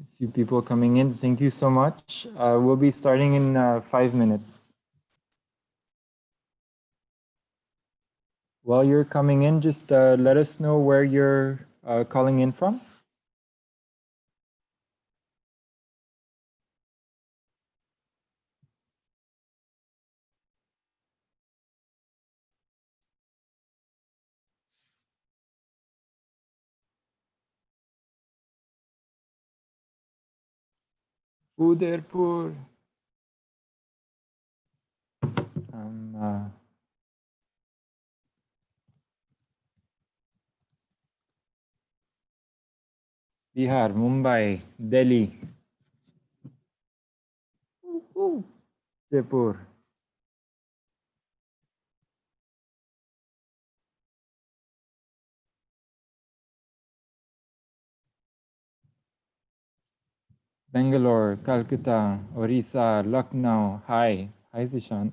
A few people coming in. Thank you so much. We'll be starting in 5 minutes. While you're coming in, just let us know where you're calling in from. Udaipur. Um, Bihar, Mumbai, Delhi, Jaipur. Bangalore, Calcutta, Orissa, Lucknow. Hi. Hi, Zishan.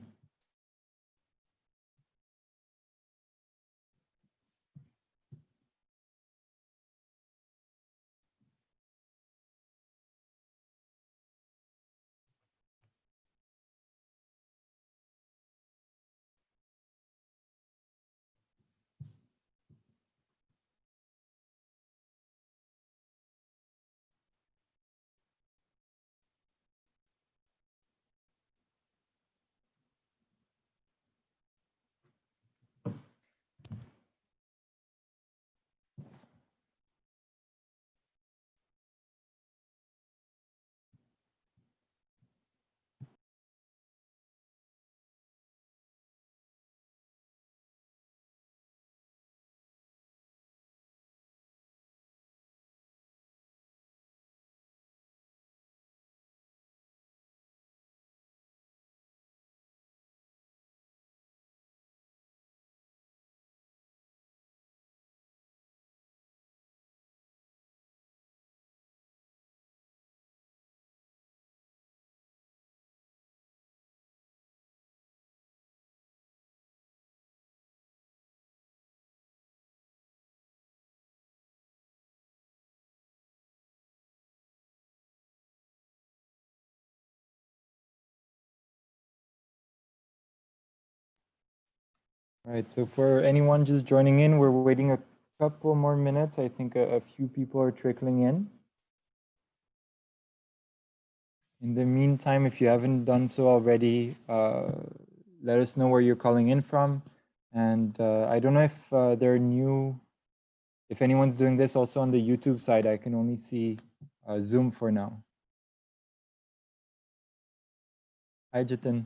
All right, so for anyone just joining in, we're waiting a couple more minutes. I think a few people are trickling in. In the meantime, if you haven't done so already, let us know where you're calling in from. And I don't know if they're new, if anyone's doing this also on the YouTube side. I can only see Zoom for now. Hi, Jitin.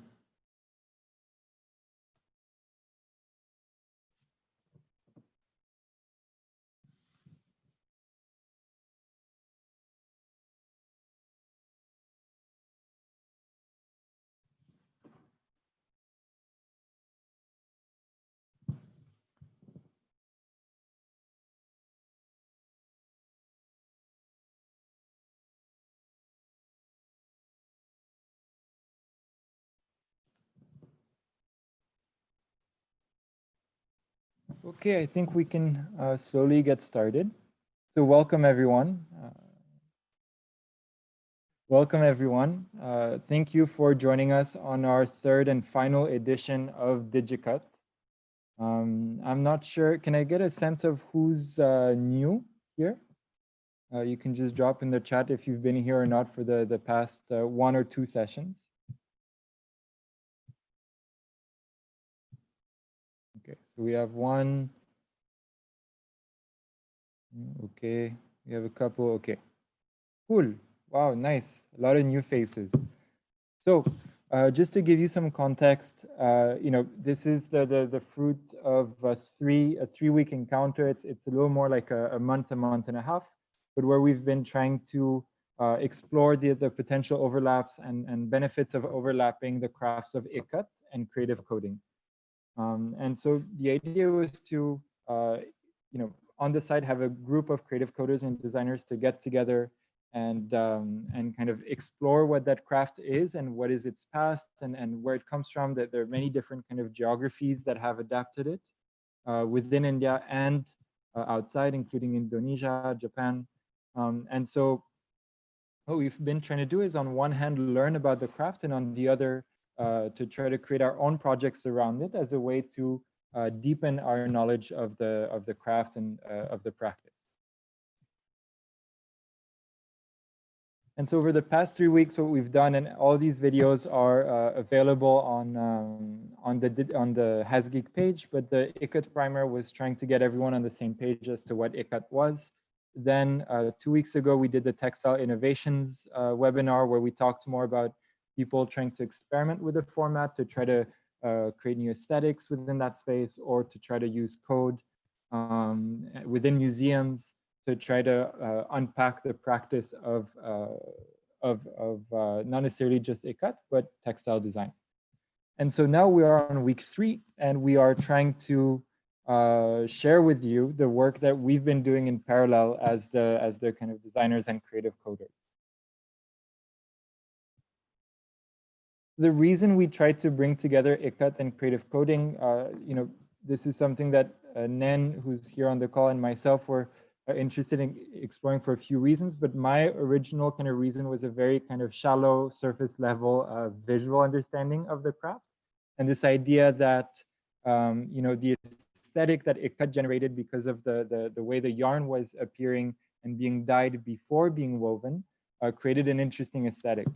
Okay, I think we can slowly get started. So welcome everyone. Welcome everyone. Thank you for joining us on our third and final edition of Digikat. I'm not sure, can I get a sense of who's new here? You can just drop in the chat if you've been here or not for the past 1 or 2 sessions. Okay, so we have one. Okay, we have a couple. Okay, cool. Wow, nice. A lot of new faces. So just to give you some context, this is the fruit of a 3-week encounter. It's a little more like a month and a half, but where we've been trying to explore the potential overlaps and benefits of overlapping the crafts of Ikat and creative coding. And so the idea was to, on the side have a group of creative coders and designers to get together and kind of explore what that craft is and what is its past and where it comes from. That there are many different kind of geographies that have adapted it within India and outside, including Indonesia, Japan. And so what we've been trying to do is on one hand learn about the craft, and on the other to try to create our own projects around it as a way to deepen our knowledge of the craft and of the practice. And so over the past 3 weeks, what we've done, and all these videos are available on the HasGeek page, but the Ikat primer was trying to get everyone on the same page as to what Ikat was. Then 2 weeks ago, we did the Textile Innovations webinar where we talked more about people trying to experiment with the format to try to create new aesthetics within that space, or to try to use code within museums to try to unpack the practice of not necessarily just Ikat, but textile design. And so now we are on week 3, and we are trying to share with you the work that we've been doing in parallel as the kind of designers and creative coders. The reason we tried to bring together Ikat and creative coding, this is something that Nen, who's here on the call, and myself were interested in exploring for a few reasons, but my original kind of reason was a very kind of shallow, surface level visual understanding of the craft, and this idea that the aesthetic that Ikat generated because of the way the yarn was appearing and being dyed before being woven created an interesting aesthetic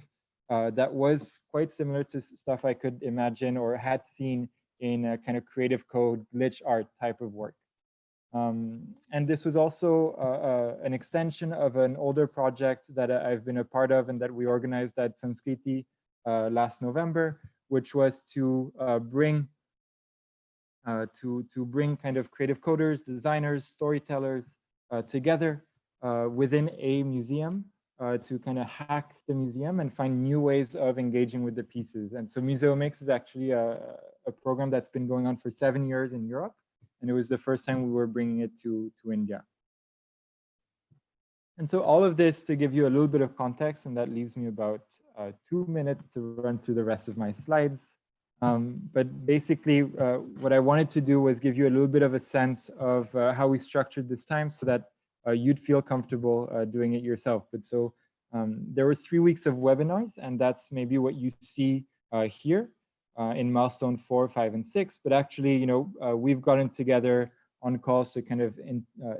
that was quite similar to stuff I could imagine or had seen in a kind of creative code glitch art type of work. And this was also an extension of an older project that I've been a part of and that we organized at Sanskriti last November, which was to bring kind of creative coders, designers, storytellers together within a museum to kind of hack the museum and find new ways of engaging with the pieces. And so Museomix is actually a program that's been going on for 7 years in Europe. And it was the first time we were bringing it to India. And so all of this to give you a little bit of context, and that leaves me about 2 minutes to run through the rest of my slides. But basically, what I wanted to do was give you a little bit of a sense of how we structured this time so that you'd feel comfortable doing it yourself. But so there were 3 weeks of webinars, and that's maybe what you see here in milestone 4, 5, and 6. But actually, we've gotten together on calls to kind of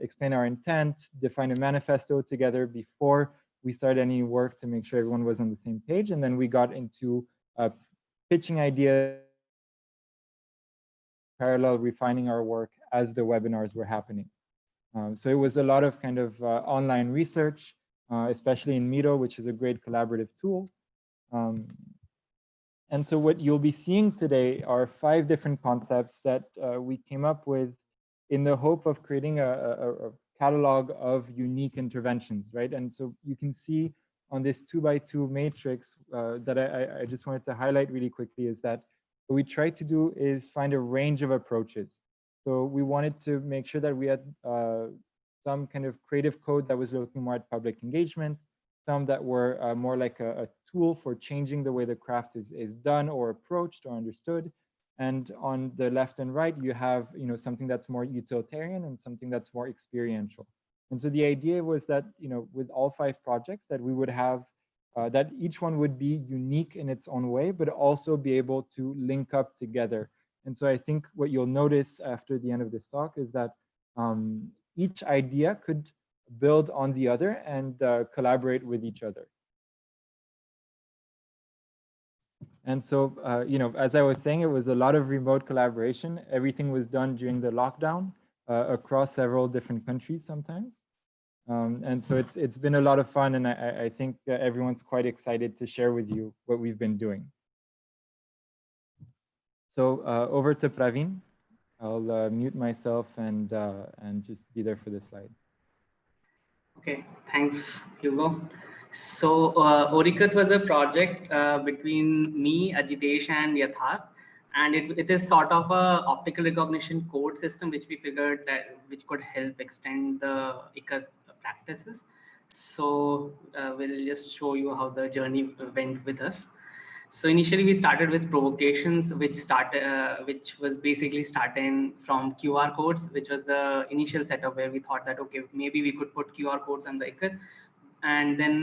explain our intent, define a manifesto together before we started any work to make sure everyone was on the same page. And then we got into pitching ideas, parallel refining our work as the webinars were happening. So it was a lot of kind of online research, especially in Miro, which is a great collaborative tool. And so what you'll be seeing today are 5 different concepts that we came up with in the hope of creating a catalog of unique interventions, right? And so you can see on this 2x2 matrix that I just wanted to highlight really quickly is that what we tried to do is find a range of approaches. So we wanted to make sure that we had some kind of creative code that was looking more at public engagement, some that were more like a tool for changing the way the craft is done or approached or understood. And on the left and right, you have something that's more utilitarian and something that's more experiential. And so the idea was that with all 5 projects that we would have that each one would be unique in its own way, but also be able to link up together. And so I think what you'll notice after the end of this talk is that each idea could build on the other and collaborate with each other. And so, as I was saying, it was a lot of remote collaboration. Everything was done during the lockdown across several different countries sometimes. And so it's been a lot of fun, and I think everyone's quite excited to share with you what we've been doing. So over to Praveen. I'll mute myself and just be there for the slides. Okay, thanks, Hugo. So Orikat was a project between me, Ajitesh, and Yatharth, and it is sort of a optical recognition code system which we figured that which could help extend the Ikat practices. So we'll just show you how the journey went with us. So initially we started with provocations, which was basically starting from QR codes, which was the initial setup where we thought that, okay, maybe we could put QR codes on the Ikat. And then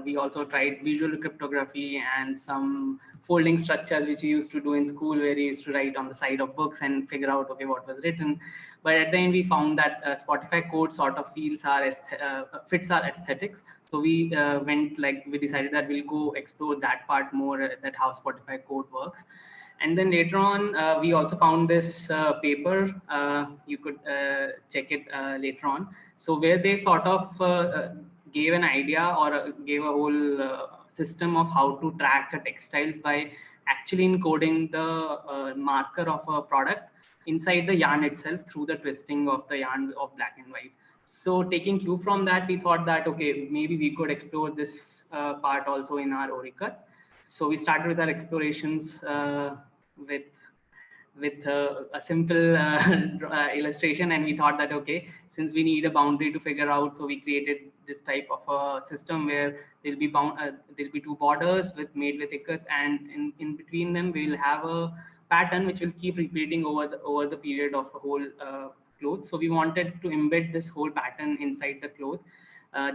we also tried visual cryptography and some folding structures, which we used to do in school, where we used to write on the side of books and figure out, okay, what was written. But at the end, we found that Spotify code sort of fits our aesthetics. So we we decided that we'll go explore that part more, that how Spotify code works. And then later on, we also found this paper. You could check it later on. So where they sort of gave an idea, or gave a whole system of how to track a textiles by actually encoding the marker of a product inside the yarn itself through the twisting of the yarn of black and white. So taking cue from that, we thought that, okay, maybe we could explore this part also in our Oricut. So we started with our explorations with a simple illustration, and we thought that, okay, since we need a boundary to figure out, so we created this type of a system where there'll be two borders made with ikat, and in between them we will have a pattern which will keep repeating over the period of a whole cloth. So we wanted to embed this whole pattern inside the cloth,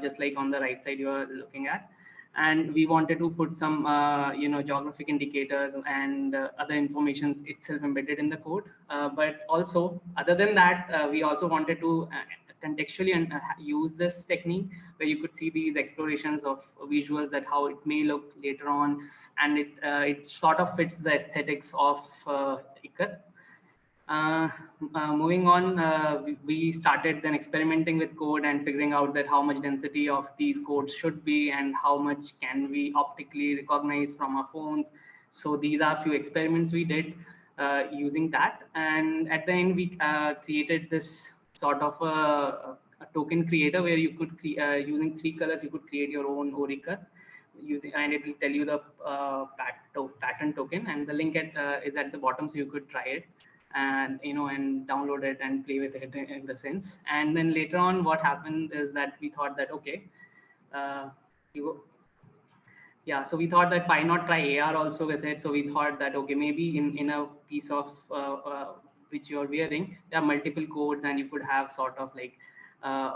just like on the right side you are looking at. And we wanted to put some geographic indicators and other informations itself embedded in the code, but also other than that, we also wanted to contextually use this technique where you could see these explorations of visuals, that how it may look later on, and it sort of fits the aesthetics of Ikat. uh, Moving on, we started then experimenting with code and figuring out that how much density of these codes should be and how much can we optically recognize from our phones. So these are few experiments we did using that. And at the end, we created this sort of a token creator where you could, using 3 colors, you could create your own Orica using, and it will tell you the pattern token, and the link is at the bottom, so you could try it and and download it and play with it in the sense. And then later on, what happened is that we thought that, okay, uh, you yeah, so we thought that why not try AR also with it. So we thought that, okay, maybe in a piece of which you're wearing, there are multiple codes, and you could have sort of like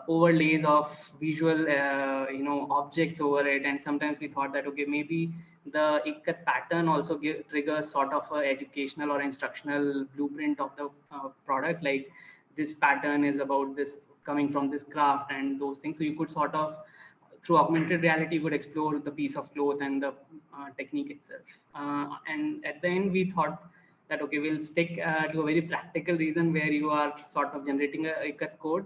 overlays of visual objects over it. And sometimes we thought that, okay, maybe the Ikat pattern also triggers sort of a educational or instructional blueprint of the product, like this pattern is about this coming from this craft and those things. So you could sort of, through augmented reality, would explore the piece of cloth and the technique itself. And at the end, we thought that, okay, we'll stick to a very practical reason where you are sort of generating a cut code.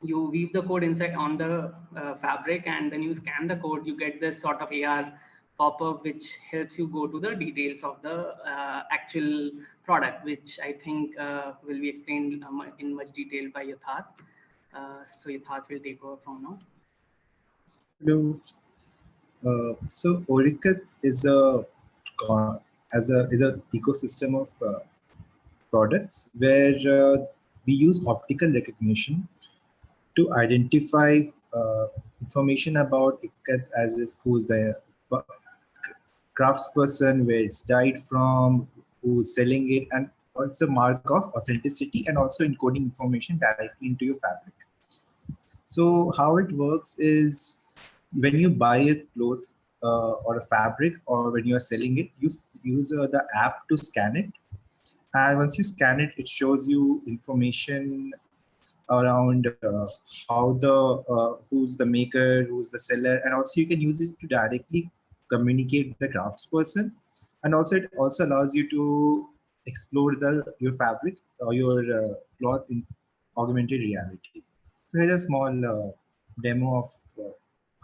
You weave the code inside on the fabric, and then you scan the code. You get this sort of AR pop-up, which helps you go to the details of the actual product, which I think will be explained in much detail by Yatharth. So Yatharth will take over from now. Hello. So Oricat is a ecosystem of products where we use optical recognition to identify information about Ikat, as if who's the craftsperson, where it's dyed from, who's selling it, and also a mark of authenticity, and also encoding information directly into your fabric. So how it works is, when you buy a cloth or a fabric, or when you are selling it, you use the app to scan it. And once you scan it, it shows you information around how who's the maker, who's the seller, and also you can use it to directly communicate with the craftsperson. And also it also allows you to explore your fabric or your cloth in augmented reality. So here's a small demo of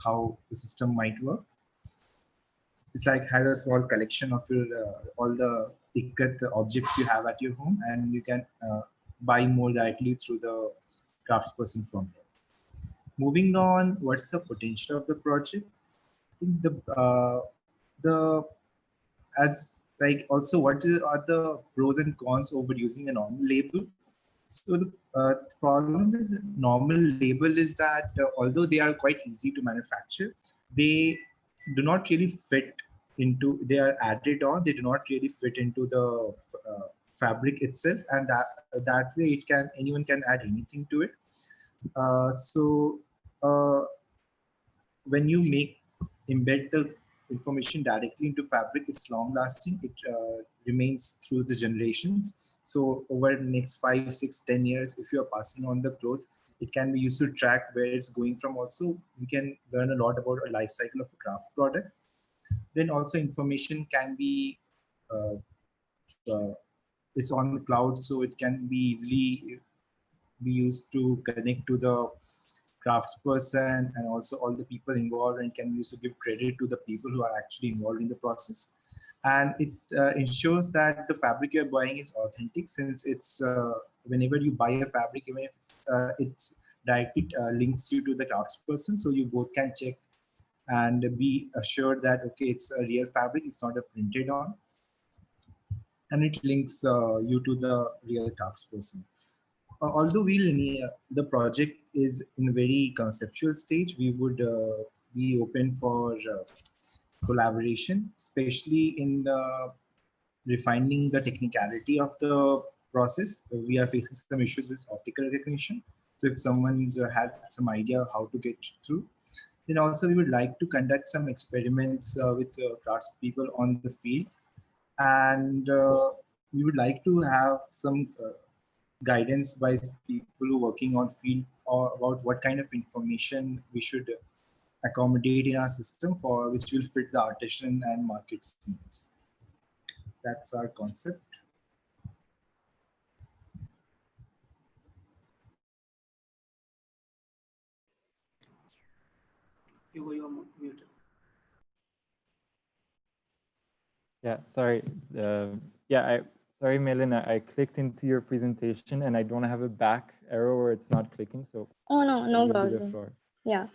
how the system might work. It's like has a small collection of your all the Ikat objects you have at your home, and you can buy more directly through the craftsperson from here. Moving on, what's the potential of the project? I think the as like also are the pros and cons over using a normal label. So the problem with the normal label is that although they are quite easy to manufacture, they do not really fit into, they are added on, they do not really fit into the fabric itself, and that way anyone can add anything to it. So when you embed the information directly into fabric, it's long lasting. It remains through the generations. So over the next 5, 6, 10 years, if you are passing on the cloth, it can be used to track where it's going from. Also, we can learn a lot about a life cycle of a craft product. Then also information can be uh, uh, it's on the cloud, so it can be easily be used to connect to the craftsperson and also all the people involved, and can be used to give credit to the people who are actually involved in the process. And it ensures that the fabric you're buying is authentic, since it's whenever you buy a fabric, even if it's directly links you to the craftsperson, so you both can check and be assured that okay, it's a real fabric, it's not a printed on, and it links you to the real craftsperson. Although the project is in a very conceptual stage, we would be open for collaboration, especially in refining the technicality of the process. We are facing some issues with optical recognition. So if someone has some idea how to get through, then also we would like to conduct some experiments with crafts people on the field, and we would like to have some guidance by people who are working on field, or about what kind of information we should accommodate in our system for which will fit the artisan and market's needs. That's our concept. You are muted. Yeah, sorry. Sorry, Melin, I clicked into your presentation and I don't have a back arrow where it's not clicking. So Oh, no, no I'll give you the problem. floor. Yeah.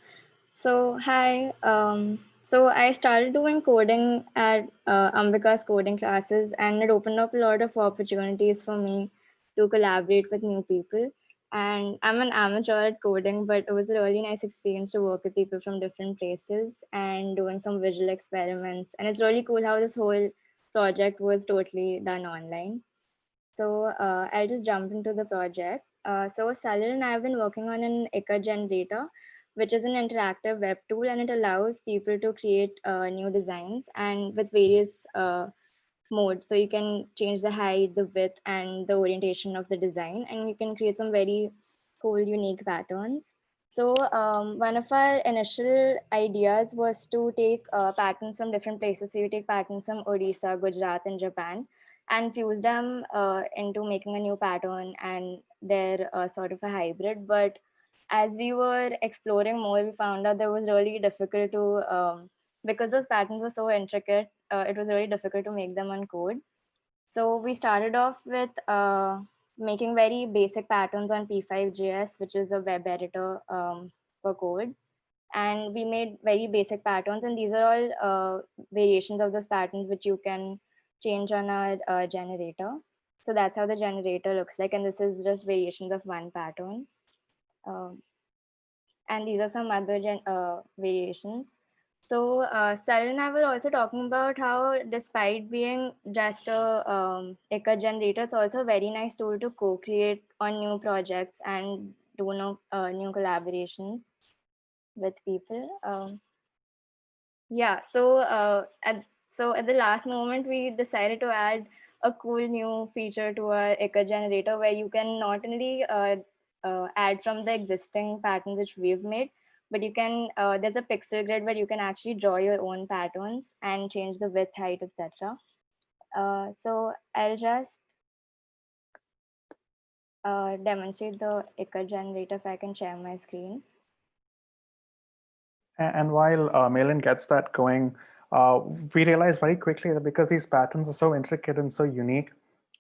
So, hi. So I started doing coding at Ambika's coding classes, and it opened up a lot of opportunities for me to collaborate with new people. And I'm an amateur at coding, but it was a really nice experience to work with people from different places and doing some visual experiments. And it's really cool how this whole project was totally done online. So I'll just jump into the project. So Salil and I have been working on an Ikat generator, which is an interactive web tool, and it allows people to create new designs and with various modes. So you can change the height, the width, and the orientation of the design, and you can create some very cool, unique patterns. So one of our initial ideas was to take patterns from different places. So you take patterns from Odisha, Gujarat, and Japan, and fuse them into making a new pattern, and they're sort of a hybrid. But as we were exploring more, we found out that it was really difficult to because those patterns were so intricate. It was really difficult to make them on code. So we started off with making very basic patterns on P5JS, which is a web editor for code. And we made very basic patterns, and these are all variations of those patterns which you can change on our generator. So that's how the generator looks like, and this is just variations of one pattern. Um, and these are some other variations. So Sal and I were also talking about how, despite being just a Ikat generator, it's also a very nice tool to co-create on new projects and do new collaborations with people. Yeah, so at the last moment, we decided to add a cool new feature to our Ikat generator, where you can not only add from the existing patterns which we've made, but you can there's a pixel grid where you can actually draw your own patterns and change the width, height, etc. So I'll just demonstrate the Ikat generator if I can share my screen. And while Malin gets that going, we realize very quickly that because these patterns are so intricate and so unique,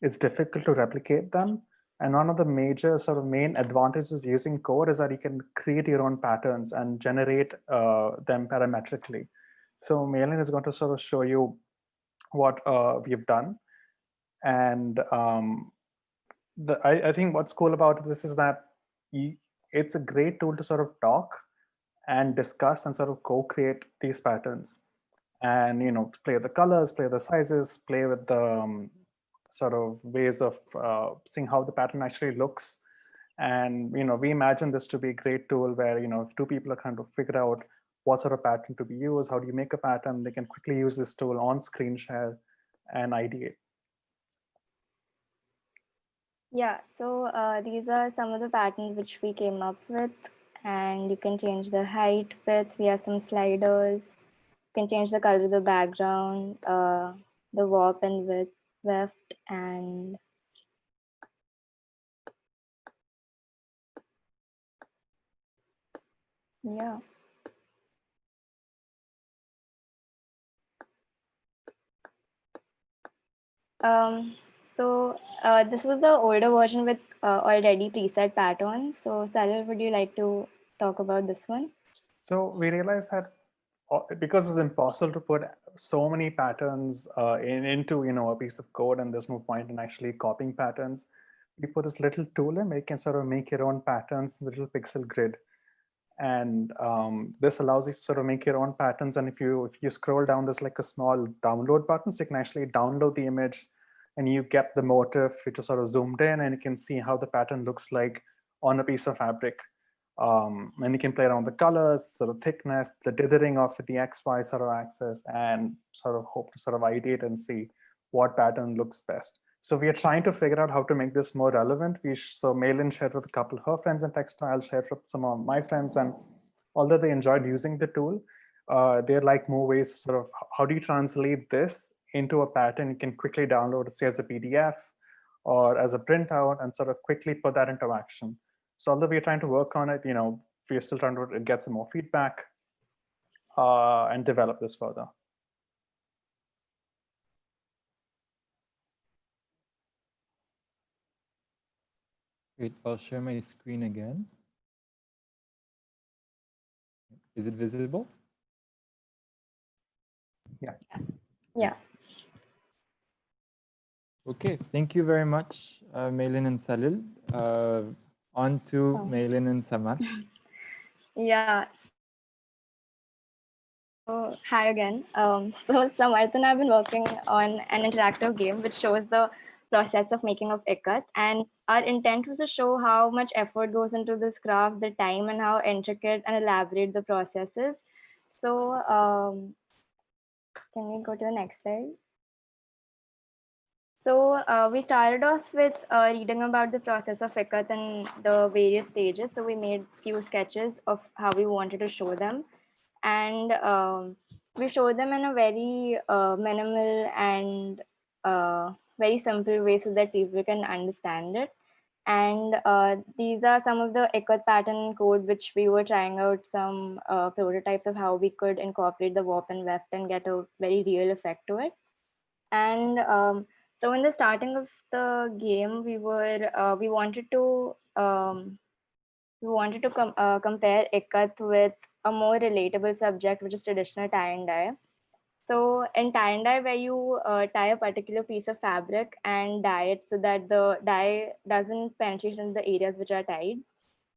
it's difficult to replicate them. And one of the major sort of main advantages of using code is that you can create your own patterns and generate them parametrically. So Malin is going to sort of show you what we've done. And I think what's cool about this is that it's a great tool to sort of talk and discuss and sort of co-create these patterns, and play with the colors, play with the sizes, play with the sort of ways of seeing how the pattern actually looks. And we imagine this to be a great tool where if two people are trying to figure out what sort of pattern to be used, how do you make a pattern, they can quickly use this tool on screen share and ideate. Yeah, so these are some of the patterns which we came up with, and you can change the height, width. We have some sliders. You can change the color of the background, the warp and width, weft, and yeah. So this was the older version with already preset patterns. So Salil, would you like to talk about this one? So we realized that because it's impossible to put so many patterns into a piece of code, and there's no point in actually copying patterns, we put this little tool in where you can sort of make your own patterns, the little pixel grid. And this allows you to sort of make your own patterns. And if you scroll down, there's like a small download button, so you can actually download the image, and you get the motif, which is sort of zoomed in, and you can see how the pattern looks like on a piece of fabric. And you can play around the colors, sort of thickness, the dithering of the XY sort of axis, and sort of hope to sort of ideate and see what pattern looks best. So we are trying to figure out how to make this more relevant. So Malin shared with a couple of her friends in textile, shared with some of my friends, and although they enjoyed using the tool, they're like more ways to sort of, how do you translate this into a pattern you can quickly download, say as a PDF or as a printout, and sort of quickly put that into action. So although we're trying to work on it, we're still trying to get some more feedback and develop this further. Wait, I'll share my screen again. Is it visible? Yeah. Yeah. Okay, thank you very much, Malin and Salil. On to Malin and Samar. Yeah. So, hi again. So Samarth and I have been working on an interactive game which shows the process of making of Ikat, and our intent was to show how much effort goes into this craft, the time, and how intricate and elaborate the process is. So can we go to the next slide? So we started off with reading about the process of Ikat and the various stages. So we made few sketches of how we wanted to show them, and we showed them in a very minimal and very simple way so that people can understand it. And these are some of the Ikat pattern code which we were trying out some prototypes of how we could incorporate the warp and weft and get a very real effect to it. And so in the starting of the game, we wanted to compare Ikat with a more relatable subject, which is traditional tie and dye. So in tie and dye, where you tie a particular piece of fabric and dye it so that the dye doesn't penetrate into the areas which are tied.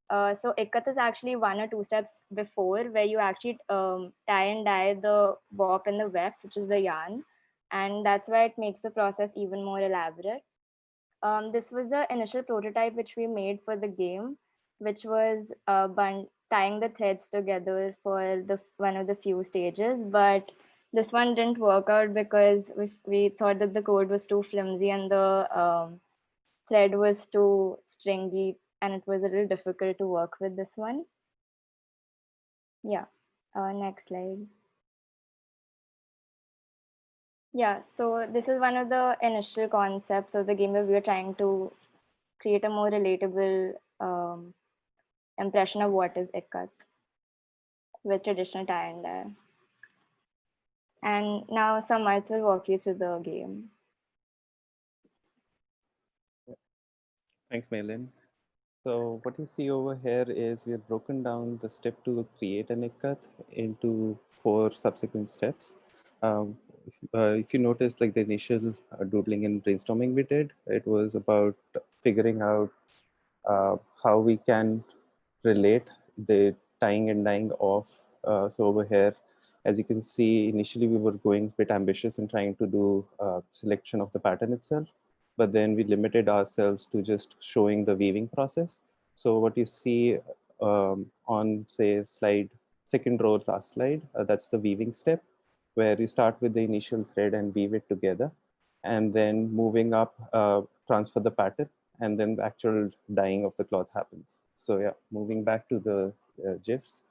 So Ikat is actually 1 or 2 steps before, where you actually tie and dye the warp and the weft, which is the yarn, and that's why it makes the process even more elaborate. This was the initial prototype which we made for the game, which was tying the threads together for the one of the few stages. But this one didn't work out because we thought that the code was too flimsy and the thread was too stringy, and it was a little difficult to work with this one. Yeah. Next slide. Yeah, so this is one of the initial concepts of the game where we were trying to create a more relatable impression of what is Ikat with traditional tie and dye. And now Samarth will walk you through the game. Thanks, Malin. So what you see over here is we have broken down the step to create an Ikat into 4 subsequent steps. If you noticed, like the initial doodling and brainstorming we did, it was about figuring out how we can relate the tying and dyeing of. So over here, as you can see, initially we were going a bit ambitious in trying to do selection of the pattern itself, but then we limited ourselves to just showing the weaving process. So what you see on, say, slide second row, last slide, that's the weaving step, where you start with the initial thread and weave it together, and then moving up, transfer the pattern, and then the actual dyeing of the cloth happens. So yeah, moving back to the GIFs.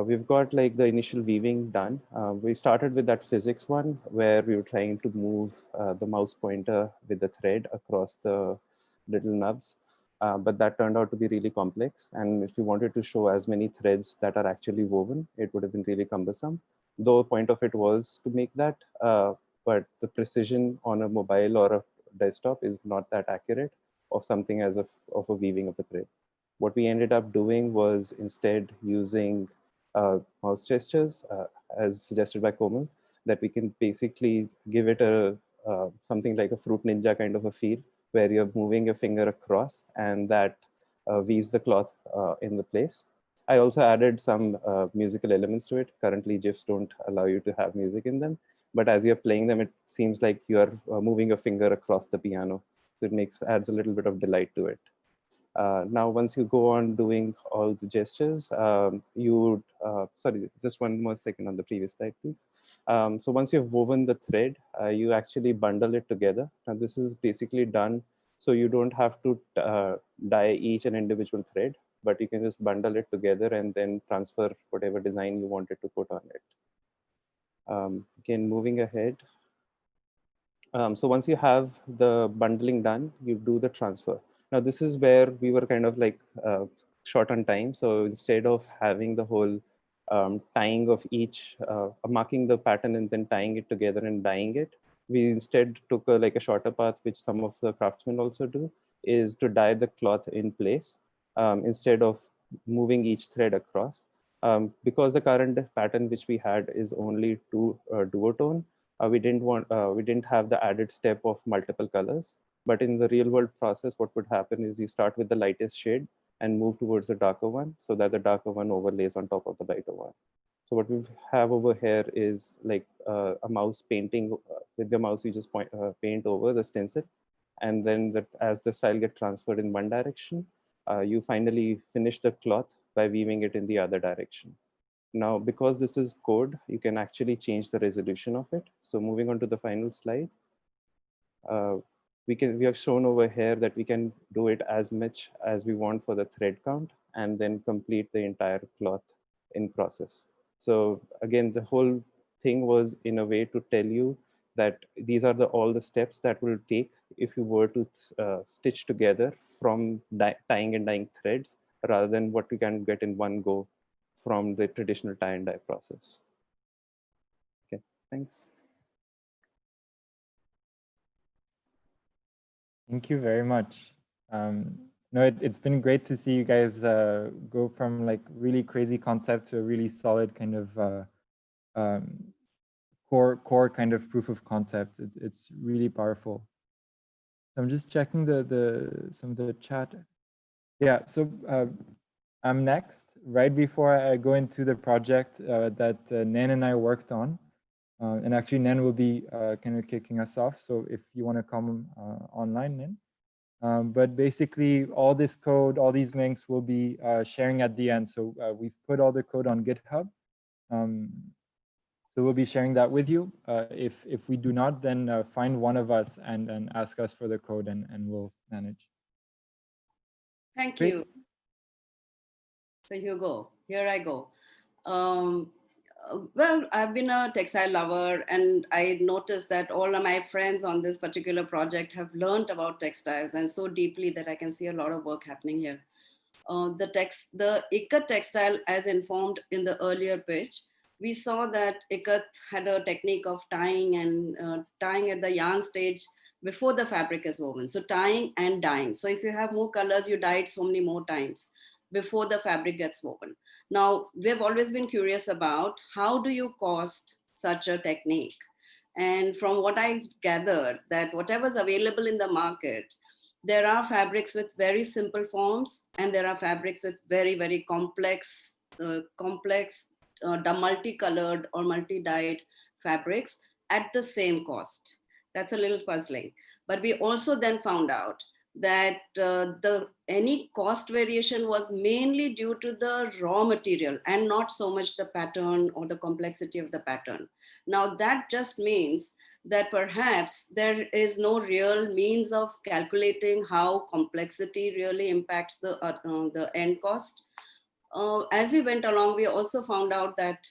We've got like the initial weaving done. We started with that physics one where we were trying to move the mouse pointer with the thread across the little nubs. But that turned out to be really complex. And if you wanted to show as many threads that are actually woven, it would have been really cumbersome. Though point of it was to make that, but the precision on a mobile or a desktop is not that accurate of something as of a weaving of a thread. What we ended up doing was instead using mouse gestures, as suggested by Komal, that we can basically give it a something like a Fruit Ninja kind of a feel, where you're moving your finger across and that weaves the cloth in the place. I also added some musical elements to it. Currently, GIFs don't allow you to have music in them, but as you're playing them, it seems like you're moving your finger across the piano. So it adds a little bit of delight to it. Now, once you go on doing all the gestures, sorry, just one more second on the previous slide, please. So once you've woven the thread, you actually bundle it together. Now, this is basically done so you don't have to dye each and individual thread, but you can just bundle it together and then transfer whatever design you wanted to put on it. Again, moving ahead. So once you have the bundling done, you do the transfer. Now this is where we were kind of like short on time. So instead of having the whole tying of each, marking the pattern and then tying it together and dyeing it, we instead took like a shorter path, which some of the craftsmen also do, is to dye the cloth in place instead of moving each thread across. Because the current pattern which we had is only duotone, we didn't have the added step of multiple colors. But in the real world process, what would happen is you start with the lightest shade and move towards the darker one so that the darker one overlays on top of the lighter one. So what we have over here is like a mouse painting. With the mouse, you just paint over the stencil. And then as the style gets transferred in one direction, you finally finish the cloth by weaving it in the other direction. Now, because this is code, you can actually change the resolution of it. So moving on to the final slide, we have shown over here that we can do it as much as we want for the thread count and then complete the entire cloth in process. So again, the whole thing was in a way to tell you that these are all the steps that will take if you were to stitch together from tying and dyeing threads rather than what you can get in one go from the traditional tie and dye process. Okay, thanks. Thank you very much. No, it's been great to see you guys go from like really crazy concept to a really solid kind of core kind of proof of concept. It's really powerful. I'm just checking some of the chat. Yeah, so I'm next. Right before I go into the project that Nan and I worked on, and actually Nan will be kind of kicking us off. So if you want to come online, Nan. But basically, all this code, all these links will be sharing at the end. So we've put all the code on GitHub. So we'll be sharing that with you. If we do not, then find one of us and ask us for the code, and we'll manage. Thank Great. you. So Hugo, here I go. Well, I've been a textile lover, and I noticed that all of my friends on this particular project have learned about textiles, and so deeply that I can see a lot of work happening here. The Ikat textile, as informed in the earlier pitch, we saw that Ikat had a technique of tying and tying at the yarn stage before the fabric is woven. So tying and dyeing. So if you have more colors, you dye it so many more times before the fabric gets woven. Now, we've always been curious about how do you cost such a technique? And from what I gathered, that whatever's available in the market, there are fabrics with very simple forms, and there are fabrics with very, very complex, multicolored or multi-dyed fabrics at the same cost. That's a little puzzling. But we also then found out that any cost variation was mainly due to the raw material and not so much the pattern or the complexity of the pattern. Now that just means that perhaps there is no real means of calculating how complexity really impacts the end cost. As we went along, we also found out that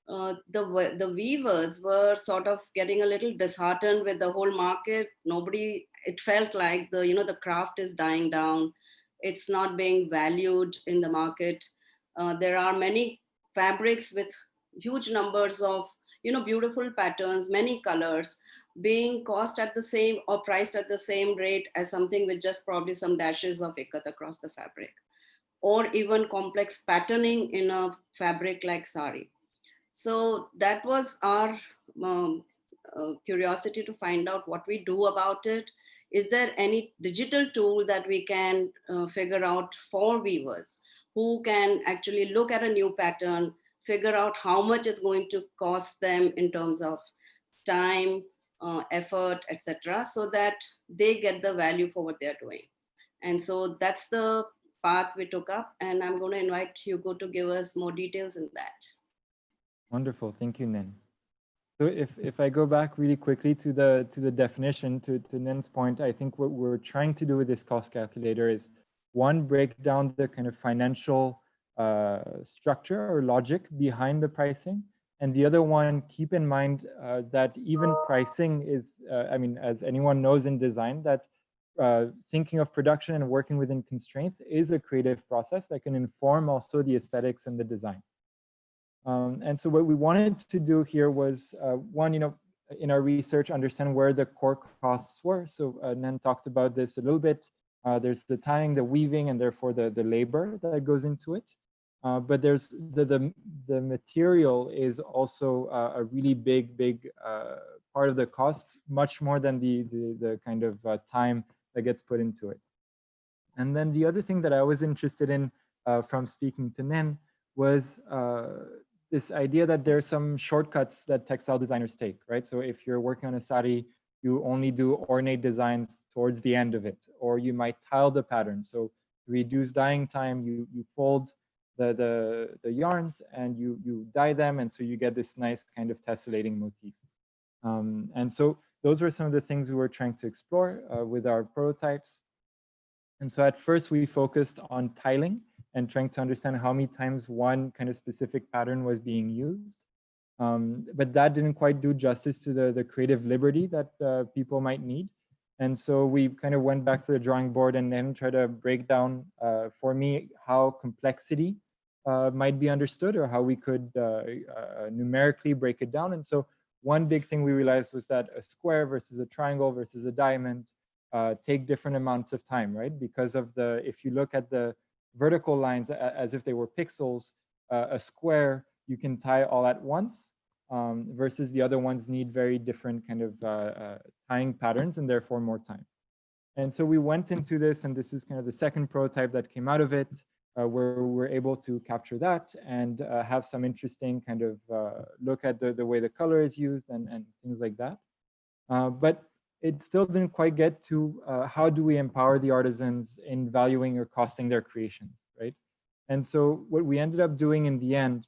the weavers were sort of getting a little disheartened with the whole market. Nobody, it felt like the craft is dying down. It's not being valued in the market. There are many fabrics with huge numbers of beautiful patterns, many colors, being cost at the same or priced at the same rate as something with just probably some dashes of ikat across the fabric, or even complex patterning in a fabric like sari. So that was our curiosity to find out what we do about it. Is there any digital tool that we can figure out for weavers who can actually look at a new pattern, figure out how much it's going to cost them in terms of time, effort, etc., so that they get the value for what they're doing? And so that's the path we took up. And I'm going to invite Hugo to give us more details in that. Wonderful, thank you, Nin. So if I go back really quickly to the definition, to Nin's point, I think what we're trying to do with this cost calculator is, one, break down the kind of financial structure or logic behind the pricing, and the other one, keep in mind that even pricing is, I mean, as anyone knows in design, that thinking of production and working within constraints is a creative process that can inform also the aesthetics and the design. And so what we wanted to do here was, one, in our research, understand where the core costs were. So Nan talked about this a little bit. There's the tying, the weaving, and therefore the labor that goes into it. But there's the material is also a really big part of the cost, much more than the kind of time that gets put into it. And then the other thing that I was interested in from speaking to Nin was this idea that there's some shortcuts that textile designers take, right? So if you're working on a sari, you only do ornate designs towards the end of it, or you might tile the pattern. So reduce dyeing time, you fold the yarns and you dye them, and so you get this nice kind of tessellating motif. And so those were some of the things we were trying to explore with our prototypes. And so at first we focused on tiling and trying to understand how many times one kind of specific pattern was being used. But that didn't quite do justice to the creative liberty that people might need. And so we kind of went back to the drawing board and then tried to break down, for me, how complexity might be understood, or how we could numerically break it down. And so one big thing we realized was that a square versus a triangle versus a diamond take different amounts of time, right? Because of if you look at the vertical lines as if they were pixels, a square you can tie all at once, versus the other ones need very different kind of tying patterns and therefore more time. And so we went into this, and this is kind of the second prototype that came out of it, where we're able to capture that and have some interesting kind of look at the way the color is used and things like that. But it still didn't quite get to how do we empower the artisans in valuing or costing their creations, right? And so what we ended up doing in the end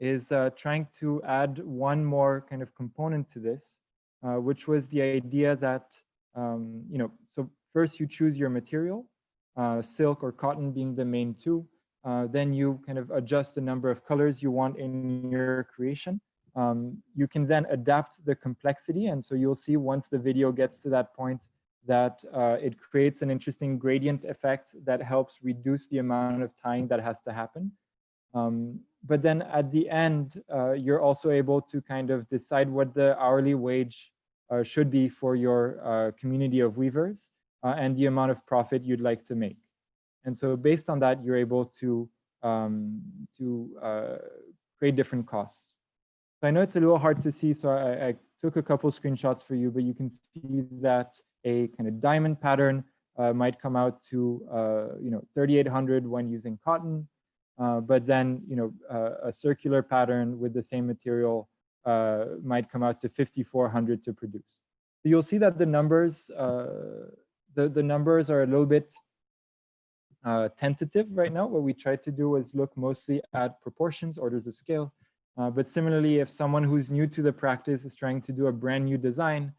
is trying to add one more kind of component to this, which was the idea that, so first you choose your material, silk or cotton being the main two. Then you kind of adjust the number of colors you want in your creation. You can then adapt the complexity. And so you'll see once the video gets to that point that it creates an interesting gradient effect that helps reduce the amount of tying that has to happen. But then at the end, you're also able to kind of decide what the hourly wage should be for your community of weavers and the amount of profit you'd like to make. And so based on that, you're able to create different costs. So I know it's a little hard to see, so I took a couple screenshots for you, but you can see that a kind of diamond pattern might come out to 3,800 when using cotton, but then a circular pattern with the same material might come out to 5,400 to produce. So you'll see that the numbers the numbers are a little bit tentative right now. What we tried to do was look mostly at proportions, orders of scale. But similarly, if someone who's new to the practice is trying to do a brand new design,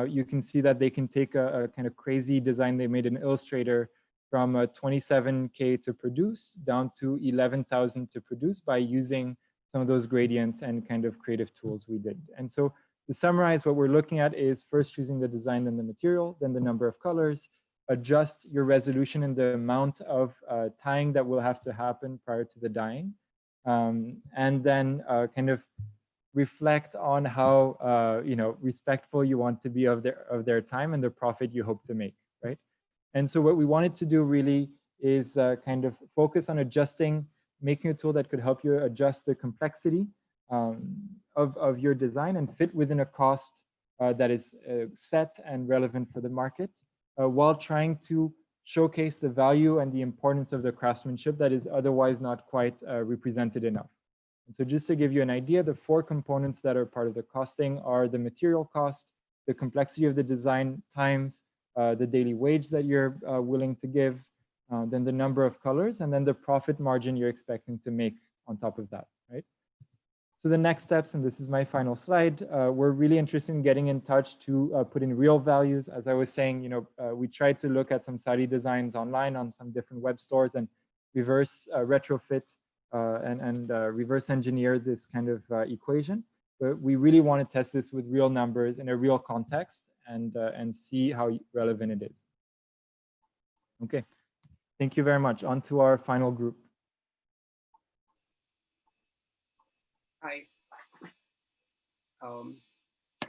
you can see that they can take a kind of crazy design they made in Illustrator from 27K to produce down to 11,000 to produce by using some of those gradients and kind of creative tools we did. And so to summarize, what we're looking at is first choosing the design, then the material, then the number of colors, adjust your resolution and the amount of tying that will have to happen prior to the dyeing, and then kind of reflect on how respectful you want to be of their time and the profit you hope to make, right? And so what we wanted to do really is kind of focus on adjusting, making a tool that could help you adjust the complexity of your design and fit within a cost that is set and relevant for the market, while trying to showcase the value and the importance of the craftsmanship that is otherwise not quite represented enough. And so just to give you an idea, the 4 components that are part of the costing are the material cost, the complexity of the design times, the daily wage that you're willing to give, then the number of colors, and then the profit margin you're expecting to make on top of that, right? So the next steps, and this is my final slide, we're really interested in getting in touch to put in real values. As I was saying, we tried to look at some Saudi designs online on some different web stores and reverse retrofit and reverse engineer this kind of equation. But we really want to test this with real numbers in a real context and see how relevant it is. Okay, thank you very much. On to our final group. Hi.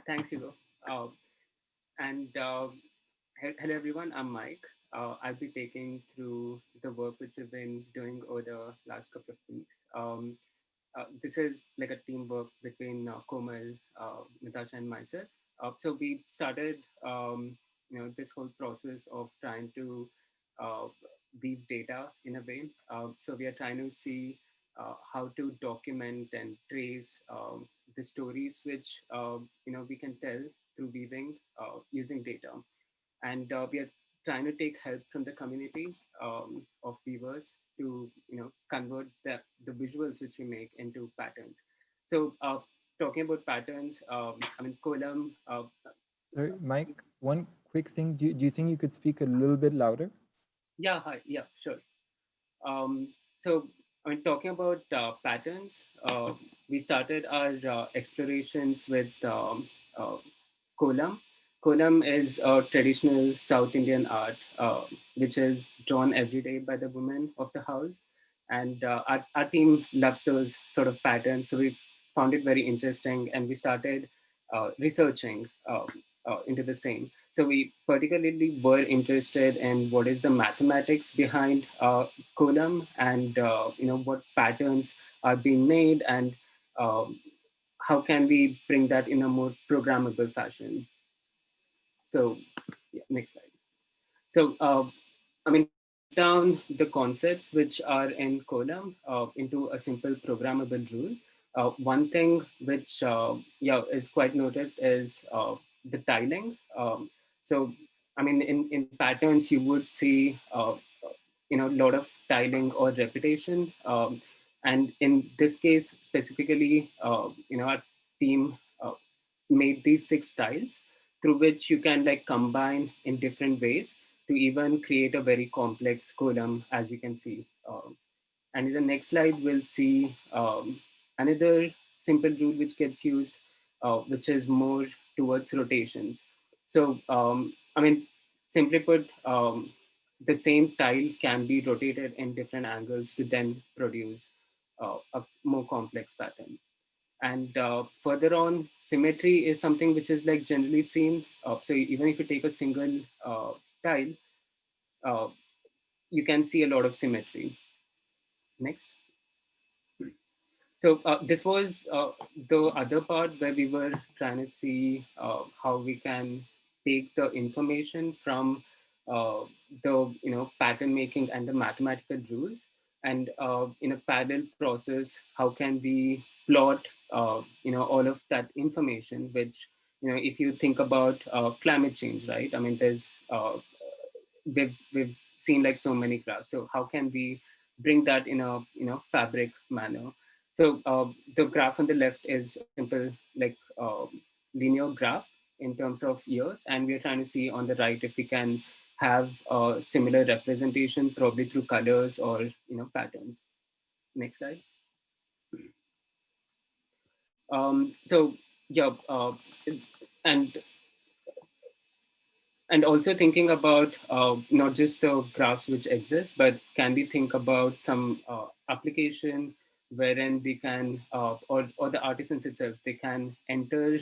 Thanks, Hugo. Hello, everyone. I'm Mike. I'll be taking through the work which we've been doing over the last couple of weeks. This is like a teamwork between Komal, Natasha, and myself. So we started, this whole process of trying to weave data in a way. So we are trying to see how to document and trace the stories which we can tell through weaving using data. And we are trying to take help from the community of weavers to convert the visuals which we make into patterns. So talking about patterns, Kolam. Sorry, Mike, one quick thing. Do you think you could speak a little bit louder? Yeah, hi. Yeah, sure. So talking about patterns, we started our explorations with kolam. Kolam is a traditional South Indian art, which is drawn every day by the women of the house. And our team loves those sort of patterns. So we found it very interesting and we started researching into the same. So we particularly were interested in what is the mathematics behind kolam and what patterns are being made and how can we bring that in a more programmable fashion. So yeah, next slide. So we broke down the concepts which are in Kolam into a simple programmable rule. One thing which is quite noticed is the tiling. So in patterns you would see a lot of tiling or repetition. And in this case specifically, our team made these 6 tiles through which you can like combine in different ways to even create a very complex column, as you can see. And in the next slide, we'll see another simple rule which gets used, which is more towards rotations. So, simply put, the same tile can be rotated in different angles to then produce a more complex pattern. And further on, symmetry is something which is like generally seen. So even if you take a single tile, uh, you can see a lot of symmetry. Next. So this was the other part where we were trying to see how we can take the information from the pattern making and the mathematical rules, and in a parallel process, how can we plot all of that information? Which if you think about climate change, right? I mean, there's we've seen like so many graphs. So how can we bring that in a fabric manner? So the graph on the left is a simple like linear graph in terms of years, and we're trying to see on the right if we can have a similar representation, probably through colors or patterns. Next slide. So yeah, and and also thinking about not just the graphs which exist, but can we think about some application wherein we can, or the artisans itself, they can enter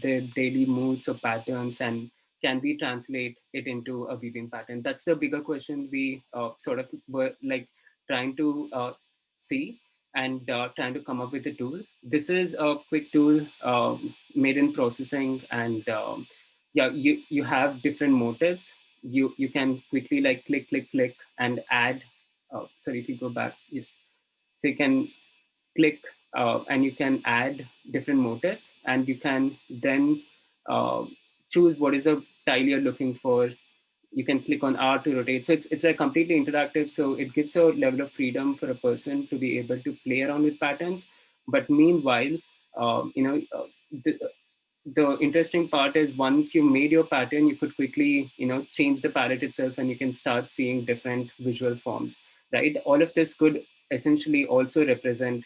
their daily moods or patterns, and can we translate it into a weaving pattern? That's the bigger question we sort of were like trying to see, and trying to come up with a tool. This is a quick tool made in processing, and yeah, you have different motives. You can quickly like click and add. Sorry, if you go back, yes. So you can click and you can add different motifs, and you can then uh, choose what is the tile you're looking for. You can click on R to rotate. So it's like completely interactive. So it gives a level of freedom for a person to be able to play around with patterns. But meanwhile, the, the interesting part is once you made your pattern, you could quickly change the palette itself, and you can start seeing different visual forms, right? All of this could essentially also represent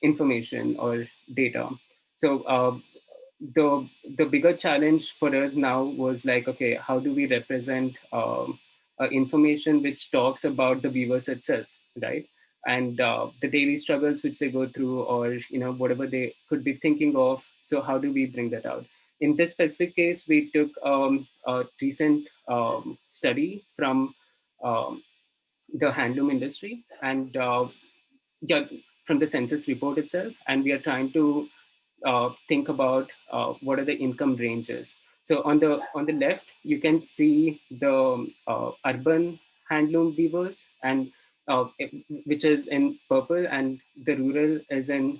information or data. So the bigger challenge for us now was like, okay, how do we represent information which talks about the viewers itself, right? And the daily struggles which they go through, or whatever they could be thinking of. So how do we bring that out? In this specific case, we took a recent study from um, the handloom industry, and yeah, from the census report itself, and we are trying to think about what are the income ranges. So on the left, you can see the urban handloom weavers, and which is in purple, and the rural is in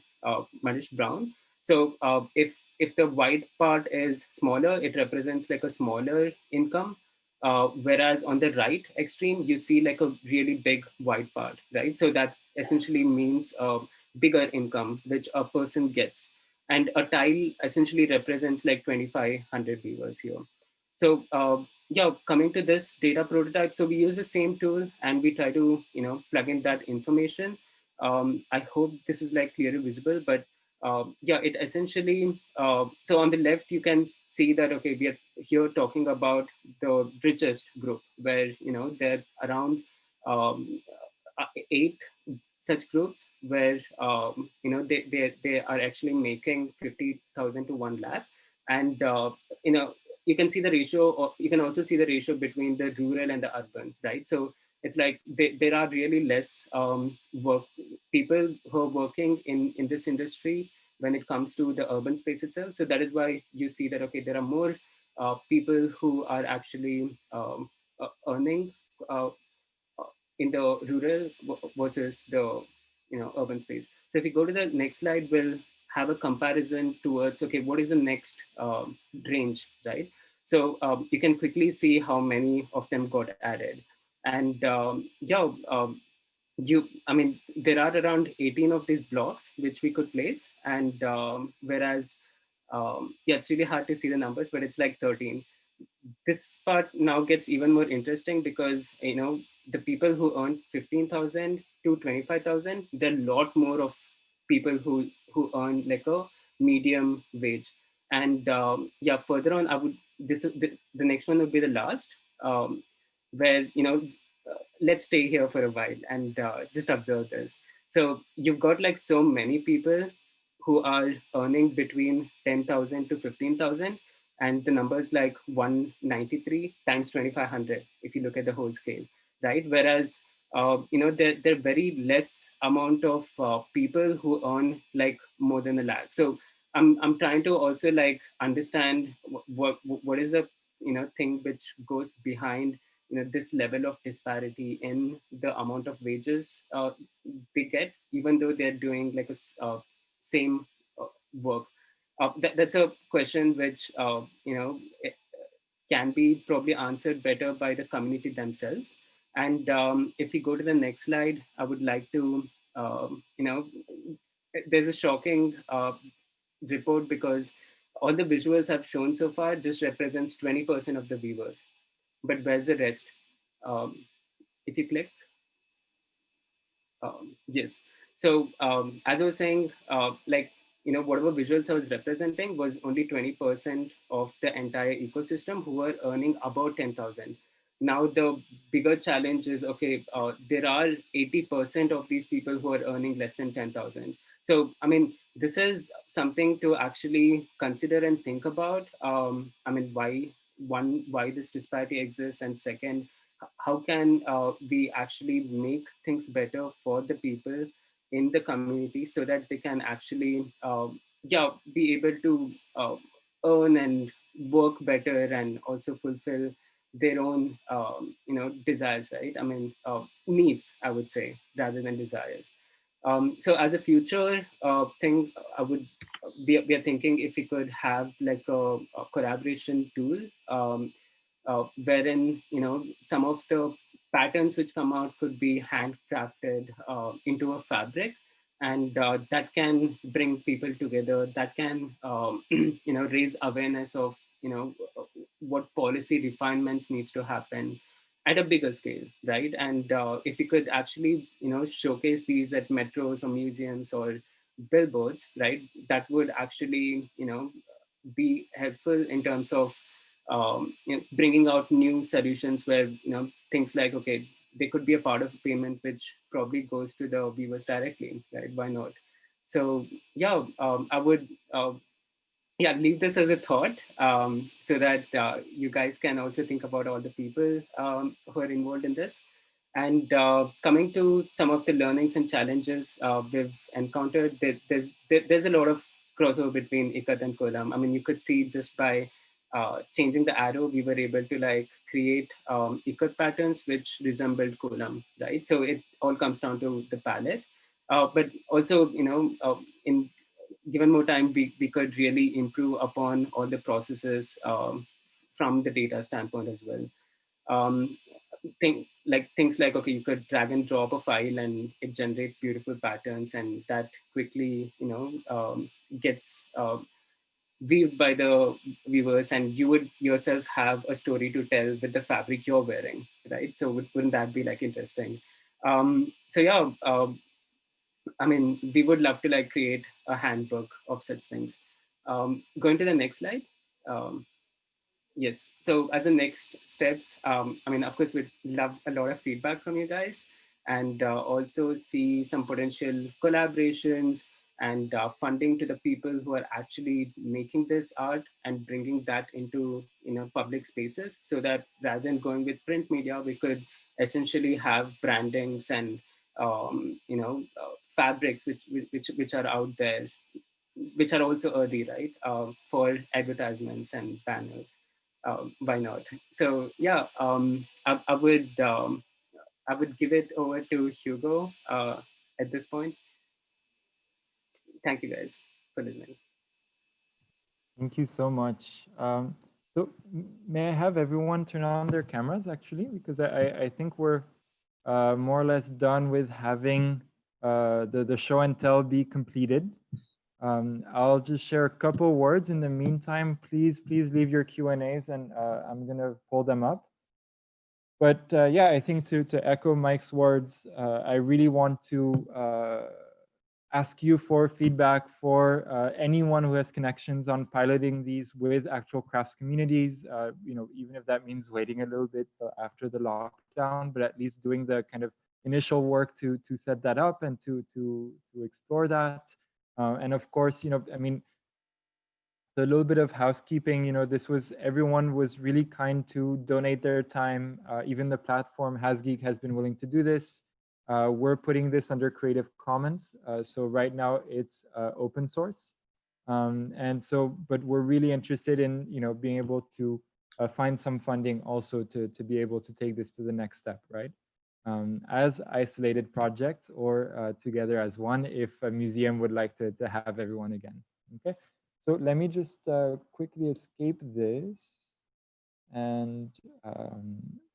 muddish brown. So if the white part is smaller, it represents like a smaller income. Whereas on the right extreme, you see like a really big white part, right? So that essentially means bigger income which a person gets, and a tile essentially represents like 2500 viewers here. So yeah, coming to this data prototype, so we use the same tool, and we try to plug in that information. I hope this is like clearly visible, but yeah, it essentially, so on the left you can see that, okay, we are here talking about the richest group, where they're around eight such groups, where they are actually making 50,000 to 1 lakh. And you can see the ratio, or you can also see the ratio between the rural and the urban, right? So it's like there are really less work people who are working in this industry when it comes to the urban space itself. So that is why you see that, okay, there are more people who are actually earning uh, in the rural versus the urban space. So if we go to the next slide, we'll have a comparison towards, okay, what is the next range, right? So you can quickly see how many of them got added. And yeah, I mean, there are around 18 of these blocks which we could place. And whereas, yeah, it's really hard to see the numbers, but it's like 13. This part now gets even more interesting, because the people who earn 15,000 to 25,000, there are a lot more of people who earn like a medium wage. And yeah, further on, I would the next one would be the last, where let's stay here for a while and just observe this. So you've got like so many people who are earning between 10,000 to 15,000, and the number is like 193 times 2500 if you look at the whole scale, right? Whereas there are very less amount of people who earn like more than a lakh. So I'm trying to also like understand what is the thing which goes behind this level of disparity in the amount of wages they get, even though they're doing like same work. That's a question which can be probably answered better by the community themselves. And if we go to the next slide, I would like to, there's a shocking report because all the visuals I've shown so far just represents 20% of the viewers. But where's the rest? If you click, yes. So as I was saying, whatever visuals I was representing was only 20% of the entire ecosystem who were earning about 10,000. Now the bigger challenge is, okay, there are 80% of these people who are earning less than 10,000. So I mean, this is something to actually consider and think about. I mean, why this disparity exists, and second, how can we actually make things better for the people in the community so that they can actually be able to earn and work better and also fulfill their own desires, right? I mean, needs, I would say, rather than desires. So as a future thing, we are thinking if we could have like a collaboration tool, wherein some of the patterns which come out could be handcrafted into a fabric, and that can bring people together, that can raise awareness of what policy refinements needs to happen at a bigger scale, right? And if we could actually showcase these at metros or museums or billboards, right, that would actually be helpful in terms of bringing out new solutions where things like, okay, they could be a part of a payment which probably goes to the viewers directly, right? Why not? So yeah, I would leave this as a thought, so that you guys can also think about all the people who are involved in this. And coming to some of the learnings and challenges we've encountered, there's a lot of crossover between Ikat and Kolam. I mean, you could see just by changing the arrow, we were able to like create Ikat patterns which resembled Kolam, right? So it all comes down to the palette. But also, in given more time, we could really improve upon all the processes from the data standpoint as well. Um, things like, okay, you could drag and drop a file and it generates beautiful patterns, and that quickly gets viewed by the viewers, and you would yourself have a story to tell with the fabric you're wearing, right? So wouldn't that be like interesting? So yeah, I mean, we would love to like create a handbook of such things. Going to the next slide. Um, Yes. So as a next steps, I mean, of course, we'd love a lot of feedback from you guys, and also see some potential collaborations and funding to the people who are actually making this art and bringing that into public spaces, so that rather than going with print media, we could essentially have brandings and fabrics which are out there, which are also earthy, right? For advertisements and banners. Why not? So yeah, I would give it over to Hugo at this point. Thank you guys for listening. Thank you so much. So may I have everyone turn on their cameras actually, because I think we're more or less done with having the show and tell be completed. I'll just share a couple words. In the meantime, please leave your Q&As, and I'm gonna pull them up. But yeah, I think to echo Mike's words, I really want to ask you for feedback for anyone who has connections on piloting these with actual crafts communities. Even if that means waiting a little bit after the lockdown, but at least doing the kind of initial work to set that up and to explore that. And of course, I mean, so a little bit of housekeeping, this was, everyone was really kind to donate their time. Even the platform HasGeek has been willing to do this. We're putting this under Creative Commons. So right now it's open source. And so, but we're really interested in, being able to find some funding also to be able to take this to the next step, right? As isolated projects or together as one, if a museum would like to have everyone again, okay? So let me just quickly escape this. and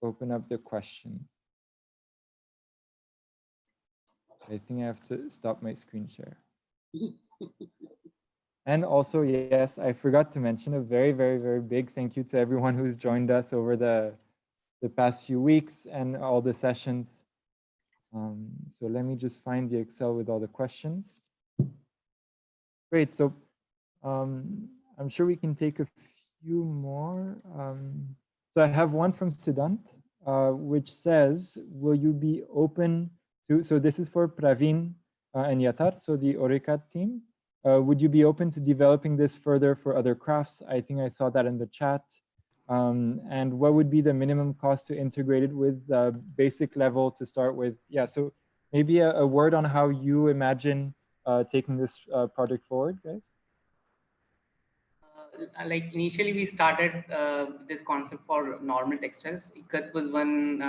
open up the questions. I think I have to stop my screen share. And also, yes, I forgot to mention a very, very, very big thank you to everyone who's joined us over the past few weeks and all the sessions. So let me just find the Excel with all the questions. Great, so I'm sure we can take a few more. So I have one from Siddhant, which says, will you be open to, so this is for Praveen and Yatar, so the Orikat team. Would you be open to developing this further for other crafts? I think I saw that in the chat. And what would be the minimum cost to integrate it with the basic level to start with? Yeah, so maybe a word on how you imagine taking this project forward, guys? Like initially we started this concept for normal textiles. Ikat was one